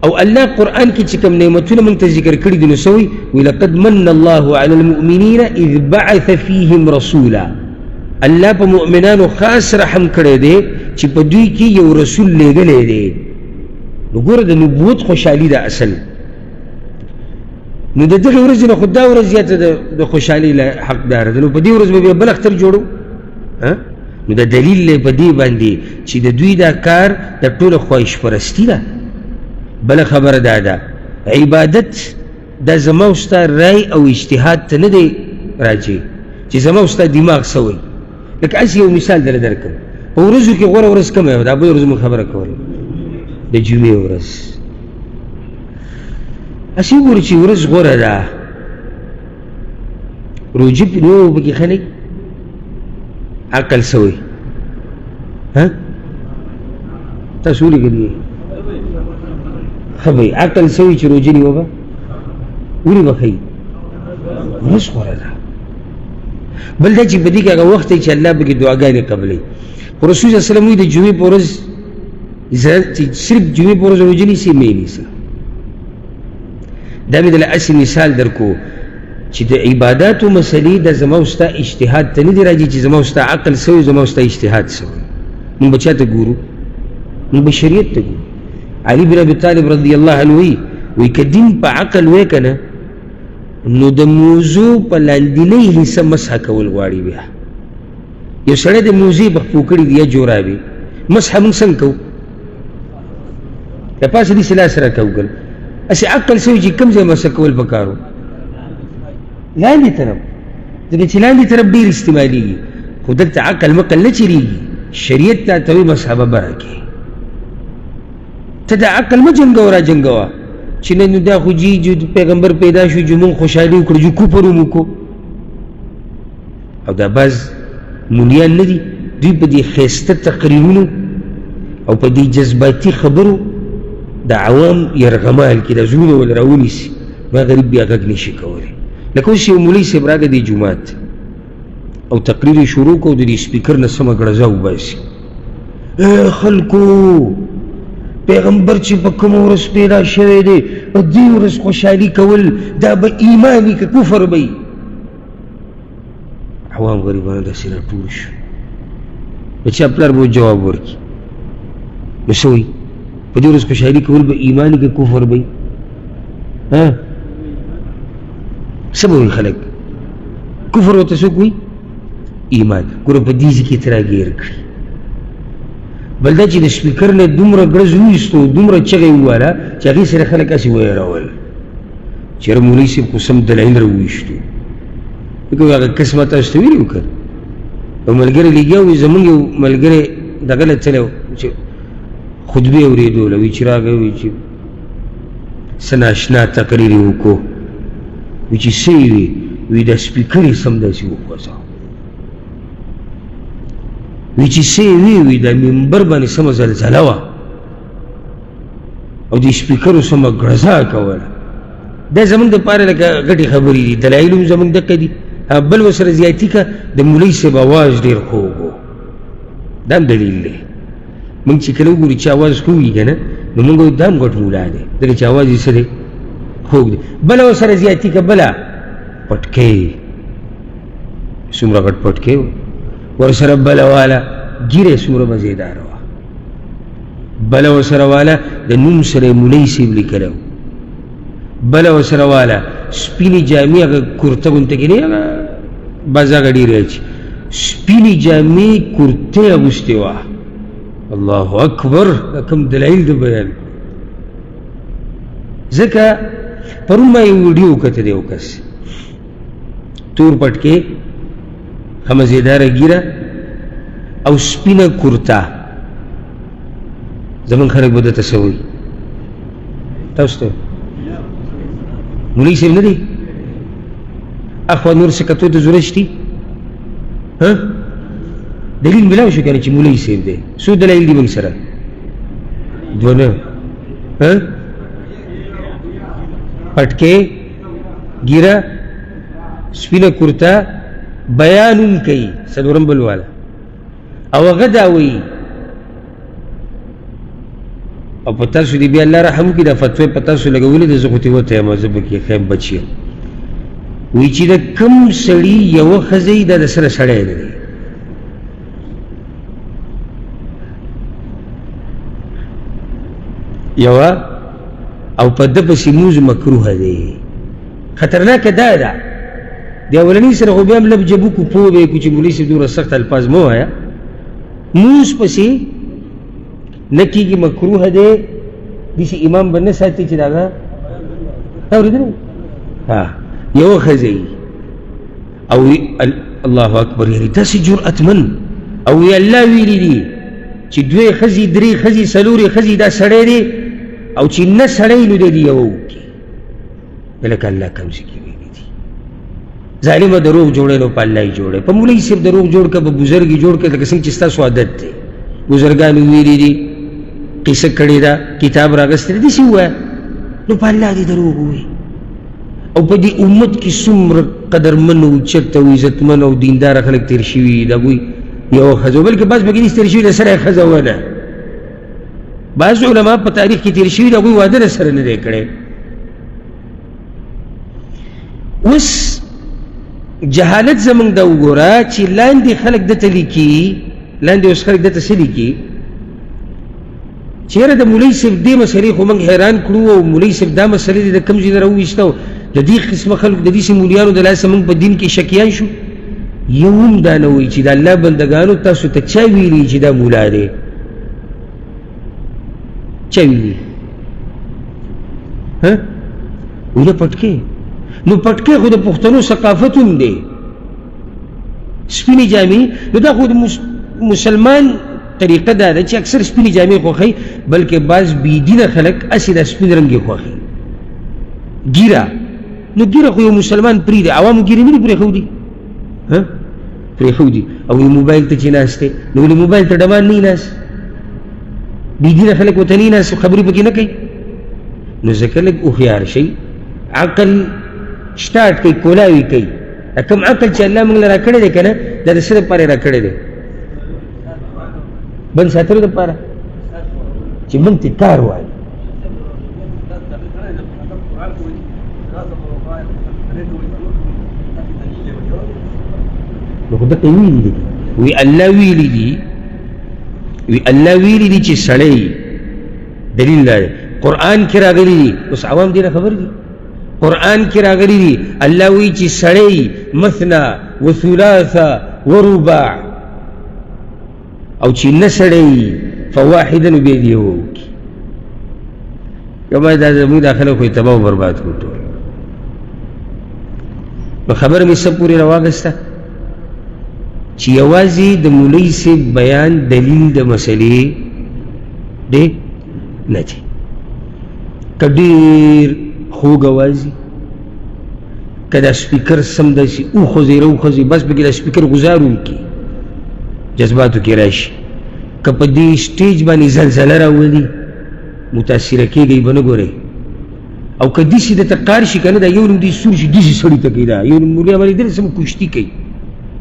او الله قرآن کې چې کوم نعمتونه موږ ته ذکر کړي دي نو څه وایي؟ وایي لقد من الله علی المؤمنین اذ بعث فیهم رسولا. الله په مؤمنانو خاص رحم کړی دی چې په دوی کې یو رسول لېږلی دی. نو ګوره د نبوت خوشحالي ده اصل. نو د دغې ورځې نه خو دا ورځ زیاته د خوشحالۍ حقداره ده. نو په دې ورځ به بیا بل اختر جوړو. نو د دلیل دی په دې باندې چې د دوی دا کار د ټوله خواهش پرستي ده. بله خبره دا ده عبادت دا زما او ستا رای او اجتهاد ته نه دی راجع چې زما او ستا دماغ څه وایي. لکه هسې یو مثال درله درکړم. په ورځو کې غوره ورځ کومه ده؟ دا بله ورځ مو خبره کوله د جمعې ورځ. هسې وګورو چې ورځ غوره ده روژه نو پکې خلک عقل څه وایي؟ تاسو ولیکلي ښه به عقل څه وایي چې روژه نیوه به ولې به ښایي؟ ورځ غوره ده. بل دا چې په دې کې هغه وخت دی چې الله پکې دعاګانې قبلوي. خو رسول صلی الله علیه وسلم وایي د جمعې په ورځ چې صرف جمعې په ورځ روژه نیسي مه یې نیسه. دا مې دله اصل مثال درکو چې د عباداتو مسلې د زما او ستا اجتهاد ته نه دي راځي چې زما او ستا عقل څه وایي زما او ستا اجتهاد څه وایي. موږ به چا ته ګورو؟ موږ به شریعت ته ګورو. علي بن ابي طالب رضی الله عنه وایي که دین په عقل وی که نه نو د موضوع په لاندینۍ حصه مسح کول غواړي. بیا یو سړی د موضوع په پوکړي دی یا جورابې مسح موږ څنګه کوو؟ د پاسه دې سلاس را کوو که هسې عقل څه وایي چې کوم ځای مسح کول پکار و؟ لاندې طرف. ځکه چې لاندې طرف ډېر استعمالېږي خو دلته عقل مقل نه چېرېږي. شریعت تا ته وایي مسح به بره کې. ته د عقل مه جنګوه را جنګوه چې نه نو دا خو جي پیغمبر پیدا شو چې مونږ خوشحالي وکړو چې کفر هم وکړو. او دا بعض مولیان نه دي دوی په دې ښایسته تقریرونو او په دې جذباتي خبرو د عوام یرغمال کړي، د زړونه ول راونیسي ما غریب بیا غږ نشي کولی. لکه اوس یو مولوي صاحب راغی دې جومات او تقریر یې شروع کړو د دې سپیکر نه سمه ګړزه وباسي خلکو پیغمبر چې په کومه ورځ پیدا شوی دی په دې ورځ خوشحالي کول دا به ایماني که کفر به وي. عوام غریبانو داسې راټول شو. نو چا پلار به جواب ورکړي نو څه وایي؟ په دې ورځ خوشحالي کول به ایماني که کفر به وي؟ څه به وایي خلک؟ کفر ورته څوک وایي؟ ایمان. ګوره په دې ځای کې ته راګیر کړي. بل دا چې د سپیکر نه دومره ګړز وویستو دومره چغې وواله چې هغې سره خلک هسې ویرول چې یاره مولوي صاحب خو سم دلایل راوویشتو. لکه هغه کس ما تاسو ته ویلي و که یو ملګری لګیا وي زمونږ یو ملګری دغه له تللی و چې خطبې اورېدوله وایي چې راغی وایي چې څه ناشنا تقریر یې وکړو وایي چې څه یې وي وایي دا سپیکر یې سمداسې وخوځاو وی چې څه وی وی د منبر باندې سمه زلزله وه او د سپیکرو سمه ګړزه کوله. دا زمونږ دپاره لکه غټې خبرې دي، دلایل هم زمونږ دقه دي. بل ورسره زیاتي که د مولوي صاحب اواز ډېر خوږ و، دا هم دلیل دی. موږ چې کله وګورو چې اواز خوږ وي که نه نو موږ وایو دا هم غټ مولا دی ځکه چې اواز یې څه دی خوږ دی. بله ورسره زیاتي که بله پټکۍ څومره غټ پټکۍ و ورسره بله والا ګیره څومره مزېداره وه، بله ورسره والا د نوم سره یې مولوي صاحب لیکلی و، بله ورسره والا سپینې جامې هغه کورته غونته کې دی هغه بعض هغه ډېرې اچي سپینې جامې کورتۍ اغوستې وه. الله اکبر دا کوم دلایل د بیان. ځکه پرون ما یو ویډیو کته دی یو کس تور پټکې ښه مزېداره ګیره او سپینه کورته. زمونږ خلک به درته څه وایي؟ تاسو ته مولوي صاحب نه دی؟ اخوا نور څه کتو ته ضرورت شته؟ دلیل ملاو شو کنه چې مولوي صاحب دی. څو دلایل دي موږ سره؟ دوه نه. پټکې ګیره سپینه کورته بیان هم کوي څلورم بل والا او هغه دا وایي او په تاسو دې بیا الله رحم وکړي دا فتوی په تاسو لګولې ده زه خو ترې وتی یم زه پکې ښه یم بچ یم. وایي چې د کوم سړي یوه ښځه دا د سره سړی نه دی یوه او په ده پسې موز مکروه دی خطرناکه دا ده د اولني سره خو بیا هم لب جبو کو پوه به کو چې مولوي صاحب دومره سخت الفاظ مه وایه موز پسې نه کېږي مکروه دی داسې امام به نه ساتي چې دغه تا اورېدلی یوه ښځه او الله اکبر یعنې داسې جرأتمن او وی الله ویلي دي چې دوی ښځې درې ښځې څلورې ښځې دا سړی دی او چې نه سړی نو دی یوه وکړي لکه الله کوم څه کې ویلي دي ظالمه دروغ جوړی نو په الله یې جوړی په مولوي صاحب دروغ جوړ کړه په بزرګ یې جوړ کړه لکه څنګه چې ستاسو عادت دی بزرګانو ویلي دي قصه کړې ده کتاب راغستې ده داسې ووایه نو په الله دې دروغ ووایي او په دې امت کې څومره قدرمن او اوچت او عزتمن او دینداره خلک تېر شوي د هغوی یوه ښځه بلکې بعض پکې داسې تېر شوي د سره یې ښځه ونه بعض علما په تاریخ کې تېر شوي د هغوی واده د سره نه دی کړی اوس جهالت زمونږ دا وګوره چې لاندې خلک دته لیکي لاندې اوس خلک دته څه لیکي چېرې د مولوي صاحب دې مسلې خو موږ حیران کړو او مولوي صاحب دا مسلې دې د کوم ځای نه راوویسته او د دې قسمه خلکو د دېسې مولیانو د لاسه موږ په دین کې شکیان شو یو هم دا نه وایي چې د الله بندګانو تاسو ته چا ویلي چې دا مولا دی چا ویلي وایي نه پټکې نو پټکې خو د پښتنو ثقافت هم دی سپینې جامې نو دا خو د مسلمان طریقه دا ده چې اکثر سپینې جامې خوښوي بلکې بعض بېدینه خلک هسې دا سپین رنګ یې خوښوي ګیره نو ګیره خو یو مسلمان پرېږدي عوامو ګیرې نه دي پرېښودي پرېښودي او یو موبایل ته چې ناست دی نو ولې موبایل ته ډمان نه ناست بېدینه خلک ورته نه ناست خبرې پکې نه کوي نو ځکه لږ هوښیار شئ عقل سټارټ کوي کولاوي کوي کوم عقل چې الله موږ له راکړی دی که نه دا د څه دپاره یې راکړی دی بند ساتلو دپاره چې موږ ته کار وایي نو خو دته ویلي دي وی الله ویلي دي وی الله ویلي دي چې سړی دلیل دی قرآن کې راغلی دي اوس عوام دې نه خبر دي قرآن کې راغلی دي الله وی چې سړی مثنا وثلاثه ورباع او چې نه سړی فواحدا نو بیا دې یو وکړي یوه دا زموږ دا خلک خو یې تباه و برباد کړو ټول نو خبره مې څه پورې راواغسته چې یوازې د مولوي صاحب بیان دلیل د مسلې دی نه دی که ډېر خوږ اواز وي که دا سپیکر سم داسې وخوځي راوخوځي بس پکې دا سپیکر ګزار وکړي جذباتو کې راشي که په دې سټیج باندې زلزله راولي متاثره کېږئ به نه ګورئ او که داسې درته قار شي که نه دا یو نوم دې سور شي داسې سړي ته کوي دا یو نوم مولیا باندې داسې سم کشتي کوي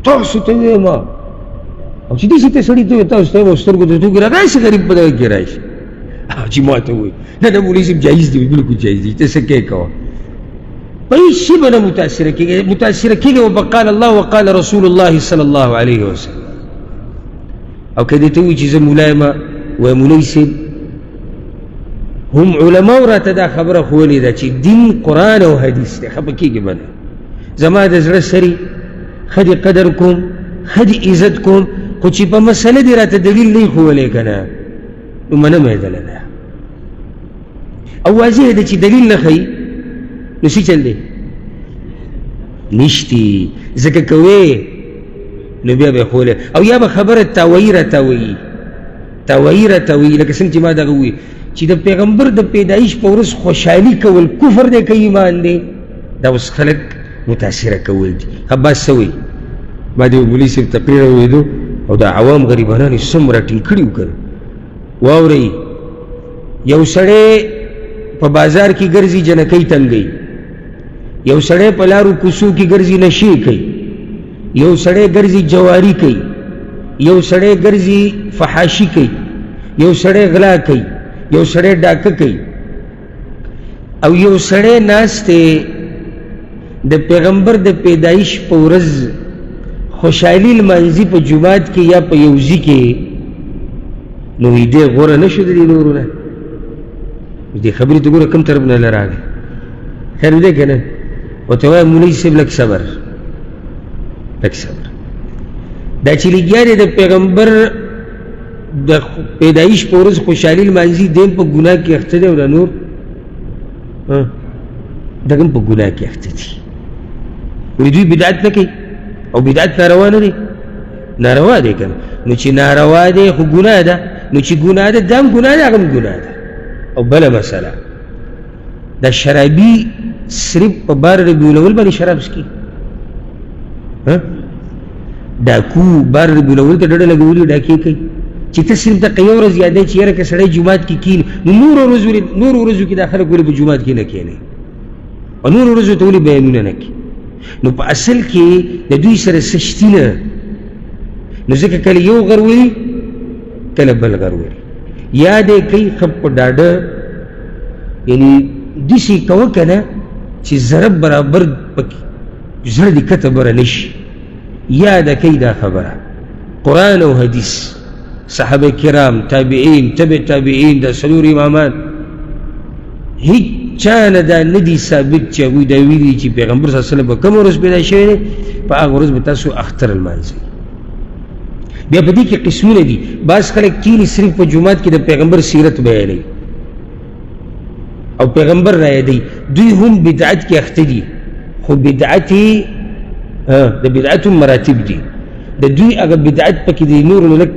تاسو ته ویم او چې داسې ته سړي ته وایي تاسو ته یې سترګو ته تو ګوره داسې غریب په دغه کې راشي چې ما ته وایي نه نه مولوي صاحب جایز دی بلکل جایز دی ته څه کوې کوه په هېڅ شي به نه متاثره کېږي متاثره کېږي وقال الله وقال رسول الله صلی الله علیه وسلم او که دې ته وایي چې زه مولا یم وایي مولوي صاحب هم علماو راته دا خبره ښوولې ده چې دین قرآن او حدیث دی خفه کېږي به نه زما د زړه سري ښه دې قدر کوم ښه دې عزت کوم خو چې په مسله دې راته دلیل نه یې ښوولی که نه نو منم یې دله ده او واضح ده چې دلیل نه ښیي نو څه چل دی نشتي ځکه که وې نو بیا به یې ښوولی او یا به خبره تاویي راته وایي تاویي راته وایي لکه څنګه چې ما دغه ووایي چې د پیغمبر د پیدایش په ورځ خوشحالي کول کفر دی که ایمان دی دا اوس خلک متاثره کول دي بس څه وایي ما د یو مولوي صاحب تقریر اورېدو او د عوام غریبانان یې څومره ټینګ کړي وو که نه واورئ یو سړی په بازار کې ګرځي جنکۍ تنګوي یو سړی په لارو کوڅو کې ګرځي نشې کوي یو سړی ګرځي جواري کوي یو سړی ګرځي فحاشي کوي یو سړی غلا کوي یو سړی ډاکه کوي او یو سړی ناست دی د پیغمبر د پیدایش په ورځ خوشحالي لمانځي په جومات کې یا په یو ځای کې نو دې غوره نه شو د دې نورو نه دې خبرې ته ګوره کوم طرف نه راغی خیر دی که نه ورته وایه مولوي صاحب لږ صبر دا چې لګیا دی د پیغمبر د پیدایش په ورځ خوشحالي لمانځي دی په ګناه کې اخته دی او دا نور دغه هم په ګناه کې اخته دي ولې دوی بدعت نه کوي او بدعت ناروا نه دی ناروا دی که نو چې ناروا دی خو ګناه ده نو چې ګناه ده دا هم ګناه ده هغه هم ګناه ده او بله مسله دا شرابي صرف په بار ربیع الاول باندې شراب څکي ډاکو بار ربیع الاول ته ډډه لګولي ډاکې کوي چې ته صرف دقه یو ورځ یادوي چې یاره که سړی جومات کې کښېني نو نورو ورځو کې دا خلک ولې په جومات کې نه کښېني او نورو ورځو ته ولې بیانونه نه کوي نو په اصل کې د دوی سره څه شتي نه نو ځکه کله یو غر وایي کله بل غر وایي یاد یې کوي ښه په ډاډه یعنې داسې کوه که نه چې ضرب برابر پکې زړه دې کته بره نه شي یاده کوي دا خبره قرآن او حدیث صحابه کرام تابعین تبع تابعین دا څلور امامان هیڅ چا نه دا نه دي ثابت چې هغوی دا ویلي چې پیغمبر صلی الله علیه وسلم په کومه ورځ پیدا شوی دی په هغه ورځ به تاسو اختر لمانځئ بیا په دې کې قسمونه دي بعض خلک کیني صرف په جومات کې د پیغمبر سیرت بیانوي او پیغمبر را یادوي دوی هم بدعت کې اخته دي خو بدعت د بدعتو مراتب دي د دوی هغه بدعت پکې دی نور نه لږ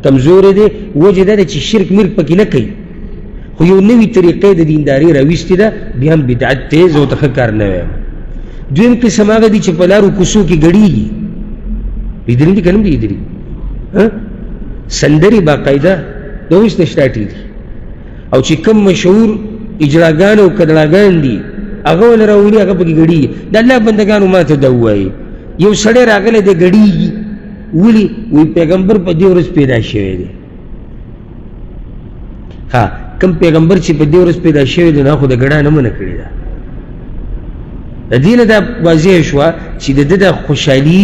کمزوری دی وجه دا ده چې شرک مرک پکې نه کوي خو یو نوي طریقې د دینداري راویستې ده بیا هم بدعت تیز او ته ښه کار نه وایم دویم قسم هغه دي چې په لارو کوڅو کې ګډېږي لیدلي دي که نه دي لیدلي سندرې باقاعده د اوس نه سټارټې دي او چې کوم مشهور اجراګان او کدړاګان دي هغه ول راولي هغه پکې ګډېږي د الله بندګانو ما ته دا ووایي یو سړی راغلی دی ګډېږي ولې وایي پیغمبر په دې ورځ پیدا شوی دی ها کوم پیغمبر چې په دې ورځ پیدا شوی دی نو خو د ګډا نه منع کړې ده د دې نه دا واضح شوه چې د ده د خوشحالي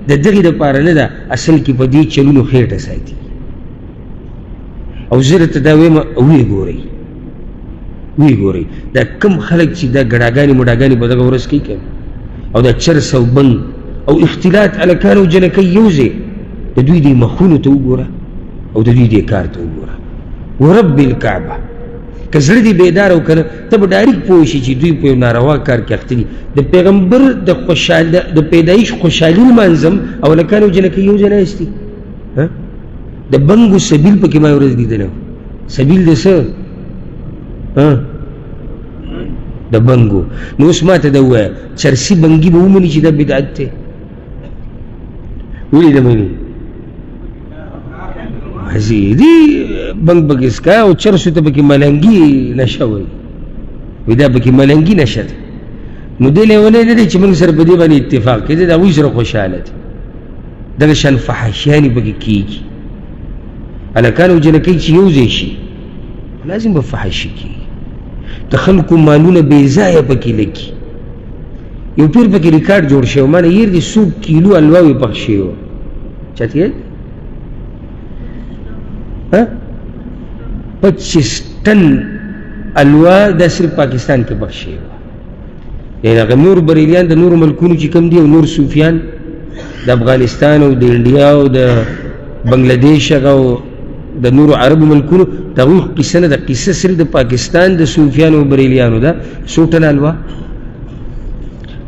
د دغې دپاره نه ده اصل کې په دې چلونو خېټه ساتي او زه درته دا وایم ویې ګورئ دا کم خلک چې دا ګډاګانې مډاګانې په دغه ورځ کوي که او دا چرس او بنګ او اختلاط هلکان او جنکۍ یو ځای د دوی دې مخونو ته وګوره او د دوی دې کار ته وګوره ورب الکعبه که زړه دې بیدار او که نه ته به ډایرکټ پوه شي چې دوی په یو ناروا کار کې اخته دي د پیغمبر د پیدایش خوشحالي لمانځم او هلکان او جنکۍ یو ځای ناست دي د بنګو سبیل پکې ما ورځ لیدلی سبیل د څه د بنګو نو اوس ما ته دا ووایه چرسي بنګي به ومني چې دا بدعت دی ولې نه مني دي بنګ پکې څکه او چرسو ته پکې ملنګي نشه وایي وایي دا پکې ملنګي نشه ده نو دی لیونی نه دی چې موږ سره په دې باندې اتفاق کوي دی د هغوی سره خوشحاله دی دغه شان فحاشیانې پکې کېږي هلکان او جنکۍ چې یو ځای شي لازم به فحاشي کېږي د خلکو مالونه بې ځایه پکې لګي یو پیر پکې ریکارډ جوړ شوی ما نه هېر دي 100 کیلو الواوې پخ شوي وه چاته یاد 25 ټن الوا دا صرف پاکستان کې پخ شوي وه یعنې هغه نور بریلیان د نورو ملکونو چې کوم دي او نور صوفیان د افغانستان او د انډیا او د بنګلادیش هغه او د نورو عربو ملکونو د هغوی قصه نه ده قصه صرف د پاکستان د صوفیانو او بریلیانو ده 100 ټن الوا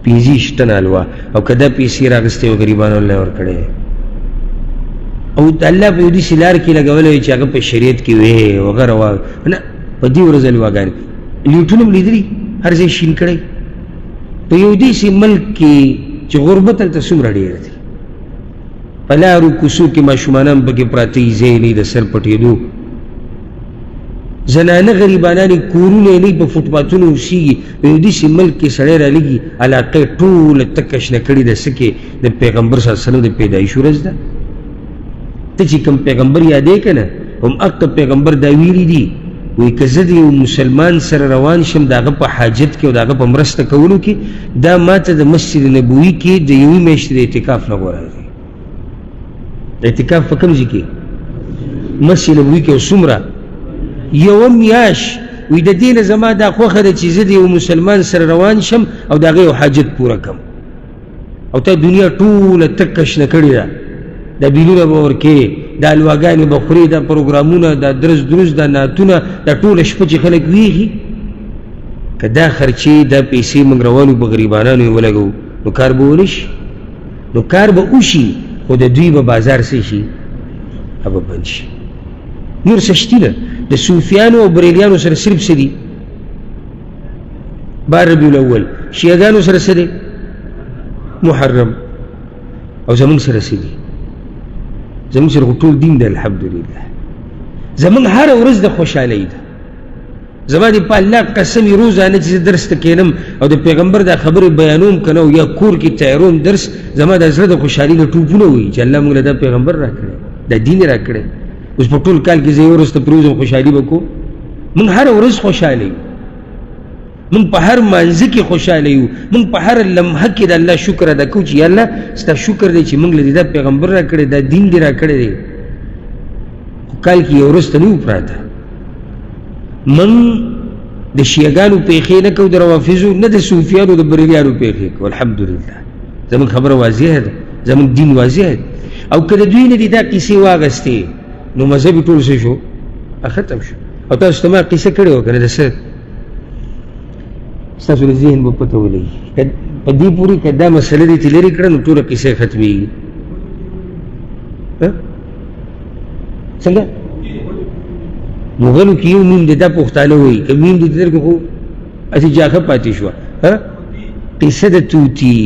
25 ټن الوا او که دا پیسې راغستې و غریبانو الله ورکړی او د الله په یو داسې لار کې لګولی وي چې هغه په شریعت کې وې وغیره نه په دې ورځ الواګانې لیوټونه هم لیدلي هر ځای شین کړی په یو داسې ملک کې چې غربت هلته څومره ډېر دی په لارو کوڅو کې ماشومان هم پکې پراته یي ځای نه د سر پټېدو زنانه غریبانانې کورونه یې نه په فوټپاتونو اوسېږي په یو داسې ملک کې سړی رالېږي علاقه یې ټوله تکه شنه کړې ده څه کې د پیغمبر صلی الله علیه وسلم د پیدایش ورځ ده ته چې کوم پیغمبر یادې که نه هم هغه پیغمبر دا ویلي دي وایي که زه د یو مسلمان سره روان شم د هغه په حاجت کې او د هغه په مرسته کولو کې دا ما ته د مسجد نبوي کې د یوې میاشتې د اعتکاف نه غوره دی اعتکاف په کوم ځای کې مسجد نبوي کې څومره یوه میاشت وی د دې نه زما دا خوښه ده چې زه د یو مسلمان سره روان شم او د هغه یو حاجت پوره کړم او ته دنیا ټوله تکه شنه کړې ده دا بیلونه به ورکې دا الواګانې به خورې دا پروګرامونه دا درس دا نعتونه دا ټوله شپه چې خلک ویښي که دا خرچې دا پیسې موږ روانو په غریبانانو یې ولګو نو کار به ونه شي نو کار به وشي خو د دوی به بازار څه شي هغه بند شي نور څه شتي نه د صوفیانو او بریلیانو سره صرف څه دي بار ربیع الاول شیعګانو سره څه دی محرم او زمونږ سره څه دي زمونږ سره خو ټول دین دی الحمدلله زمونږ هره ورځ د خوشحالۍ ده زما دې په الله قسم روزانه چې درس ته کښېنم او د پیغمبر دا خبرې بیانوم که نه او یا کور کې تیاروم درس زما د زړه د خوشحالي نه ټوپونه وایي چې الله موږ له دا پیغمبر را کړی دا دین را کړی اوس په ټول کال کې زه یو ورځ ته پرېوځم خوشحالي به کوم موږ هره ورځ خوشحاله یو موږ په هر مانځه کې خوشحاله یو موږ په هر لمحه کې د الله شکر ادا کوو چې یا الله ستا شکر دی چې موږ له دا پیغمبر را کړی دا دین دې را کړی دی خو کال کې یو ورځ ته نه وو پراته من د شیعګانو پیښې نه کوو د روافظو نه د صوفیانو د بریلیانو پیښې کوو الحمدلله زموږ خبره واضحه ده زموږ دین واضحه ده او که د دوی نه دي دا کیسې واغستې نو مذهب یې ټول څه شو ختم شو او تاسو ته ما قیسه کړې وه که نه د څه ستاسو د ذهن به پته ولګي په دې پورې که دا مسله دې ترې لرې کړه نو ټوله قیسه ختمېږي څنګه مغلو کې یو نوم دی دا پښتانه وایي که میم دې در کې خو هسې جاښه پاتې شوه قصه د توتي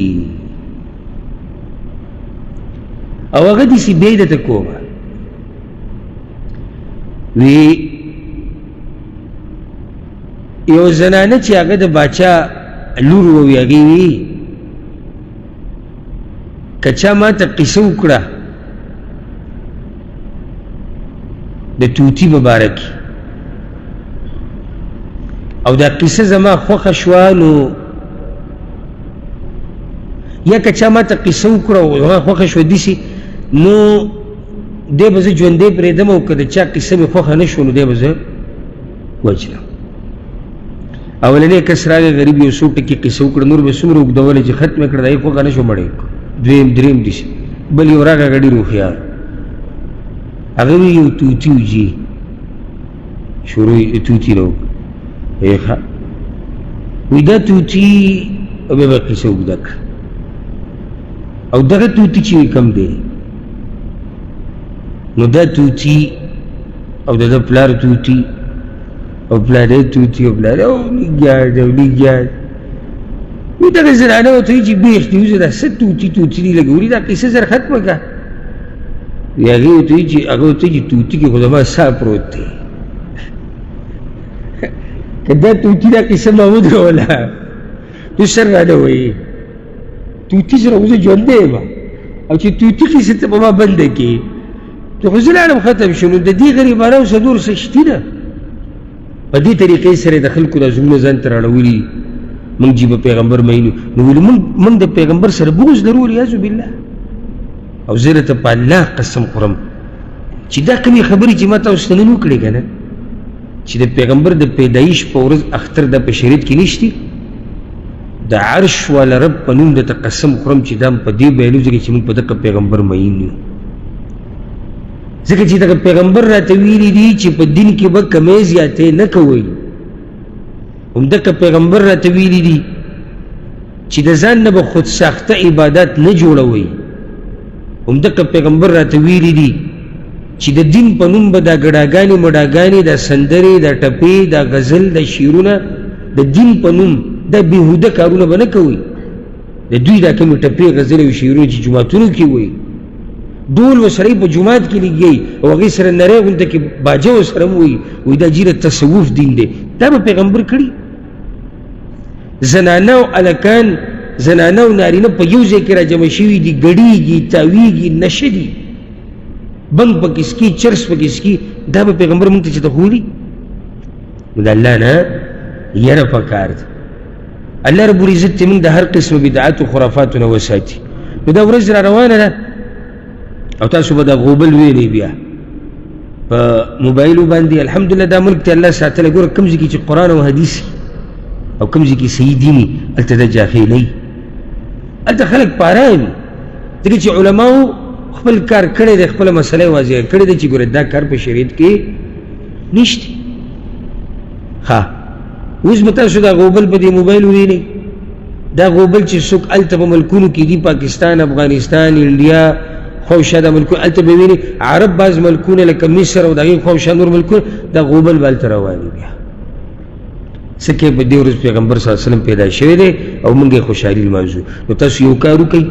او هغه داسې بیا یې درته کومه وی یو زنانه چې هغه د باچا لور ووي هغې وي که چا ما ته قصه وکړه د توتي مبارکي او دا قصه زما خوښه شوه نو یا که چا ما ته قصه وکړه او زما خوښه شوه داسې نو دی به زه ژوندی پرېږدم او که د چا قصه مې خوښه نه شوه نو دی به زه وجنم اولنی کس راغی غریب یو څو ټکي قصه وکړه نور به څومره اوږدولی چې ختمه کړه د هغې خوښه نه شو مړی دویم دریم داسې بل یو راغی هغه ډېر هوښیار هغه وی یو توتي وجي شروع توتي نه وکړه وی دا توتي او بیا به قصه اوږده کړه او دغه توتي چې کم دی نو دا توتي او د ده پلار توتي او پلاری توتي او پلاری او لګیاړ او لګیاړ وی دغه زنانه ورته وایي چې بیخ دې وزه دا څه توتي دي لګولي دا قصه زر ختمه کړه هغې ورته وایي چې هغه ورته وایي چې توتي کې خو زما ساه پروت دی که دا توتي دا قصه ما ودروله تو سر رانه وایي توتي سره اوس ژوندی یم او چې توتي قصه ته به ما بنده کړي نو خو زه لاړم ختم شو نو د دې غریبانو څه نور څه شتي نه په دې طریقې سره د خلکو دا زړونه ځان ته راړولي موږ چې به پیغمبر مینو نو ویلي موږ د پیغمبر سره بغض لرو والعیاذ بالله او زه درته په الله قسم خورم چې دا کومې خبرې چې ما تاسو ته نن وکړې که نه چې د پیغمبر د پیدایش په ورځ اختر دا په شریعت کې نشتي د عرش والا رب په نوم درته قسم خورم چې دا په دې بیانو ځکه چې موږ په دغه پیغمبر مین یو ځکه چې دغه پیغمبر راته ویلي دي چې په دین کې به کمی زیاتې نه کوئ همدغه پیغمبر راته ویلي دي چې د ځان نه به خود ساخته عبادت نه جوړوئ همدغه پیغمبر راته ویلي دي چې د دین په نوم به دا ګډاګانې مډاګانې دا سندرې دا ټپې دا غزل دا شعرونه د دین په نوم دا بېهوده کارونه به نه کوئ د دوی دا کومې ټپې غزلې او شعرونه چې جوماتونو کې وایي ډول وسره په جومات کې لګي او هغې سره نری غونته کې باجه ورسره هم وایي دا جیره تصوف دین دی دا به پیغمبر کړي زنانه او هلکان زنانه او نارینه په یو ځای کې راجمع شوي دي ګډېږي تاویږي نشه دي بنګ پکې څکي چرس پکې څکي دا به پیغمبر موږ ته چې ته ښولي نو د الله نه یره پکار ده الله رب العزت ته موږ د هر قسم بدعاتو خرافاتو نه وساتي نو دا ورځ را روانه ده او تاسو به دا غوبل ویلی بیا موبایلو باندې الحمدلله دا ملک ته الله ساتلی. ګوره کوم ځای کې چې قرآن او حدیث او کوم ځای کې صحیح دیني هلته د جاهلۍ هلته خلک پاران ځکه چې علماو خپل کار کړی دی، خپله مسله یې واضحه کړې ده چې ګوره دا کار په شریعت کې نشته. ښه اوس به تاسو دا غوبل په دې موبایل ووینئ، دا غوبل چې څوک هلته په ملکونو کې دي، پاکستان، افغانستان، انډیا، خواوشا دا ملکونه هلته به وینئ، عرب بعض ملکونه لکه مصر او د هغې خواوشا نور ملکونه دا غوبل به هلته روان وي. بیا څه کې په دې ورځ پیغمبر صلی الله علیه وسلم پیدا شوی دی او موږ یې خوشحالي لمانځو. نو تاسو یو کار وکئ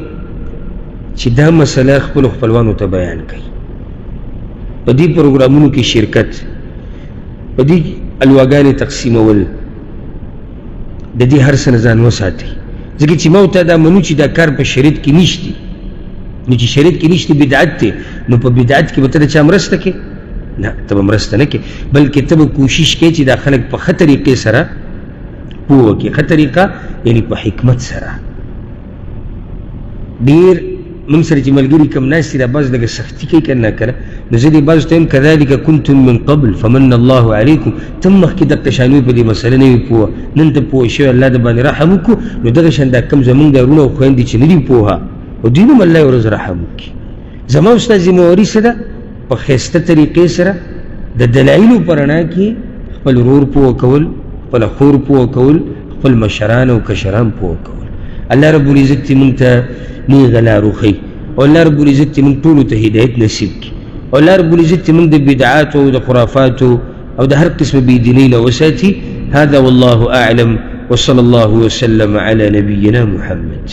چې دا مسله خپلو خپلوانو ته بیان کړئ، په دې پروګرامونو کې شرکت، په دې الواګانې تقسیمول، د دې هر څه نه ځان وساتئ. ځکه چې ما ورته دا منو چې دا کار په شریعت کې نشته، نو چې شریعت کې نشته بدعت دی، نو په بدعت کې به ته د چا مرسته کې؟ نه، ته به مرسته نه کې، بلکې ته به کوشش کوې چې دا خلک په ښه طریقې سره پوه وکړي. ښه طریقه یعنې په حکمت سره. ډېر موږ سره چې ملګري کوم ناست دي دا بعض لږه سختي کوي که نه که نه، نو زه دې بعضو ته وایم کذلک کنتم من قبل فمن الله علیکم، ته مخکې دغه شان وي په دې مسله نه وي پوهه، نن ته پوه شوی الله د باندې رحم وکړو، نو دغه شان دا کوم زمونږ دا وروڼه او خویندې چې نه دي پوهه او دوی هم الله یو ورځ رحم وکړي. زما او ستا ذمهواري څه ده؟ په ښایسته طریقې سره د دلایلو په رڼا کې خپل ورور پوه کول، خپله خور پوه کول، خپل مشران او کشران پوه کول. الله رب العزت دې مونږ ته نیغه لار وښیي او الله رب العزت دې مونږ ټولو ته هدایت نصیب کړي او الله رب العزت دې مونږ د بدعاتو او د خرافاتو او د هر قسم بېدینۍ نه وساتي. هذا والله أعلم وصلى الله وسلم على نبينا محمد.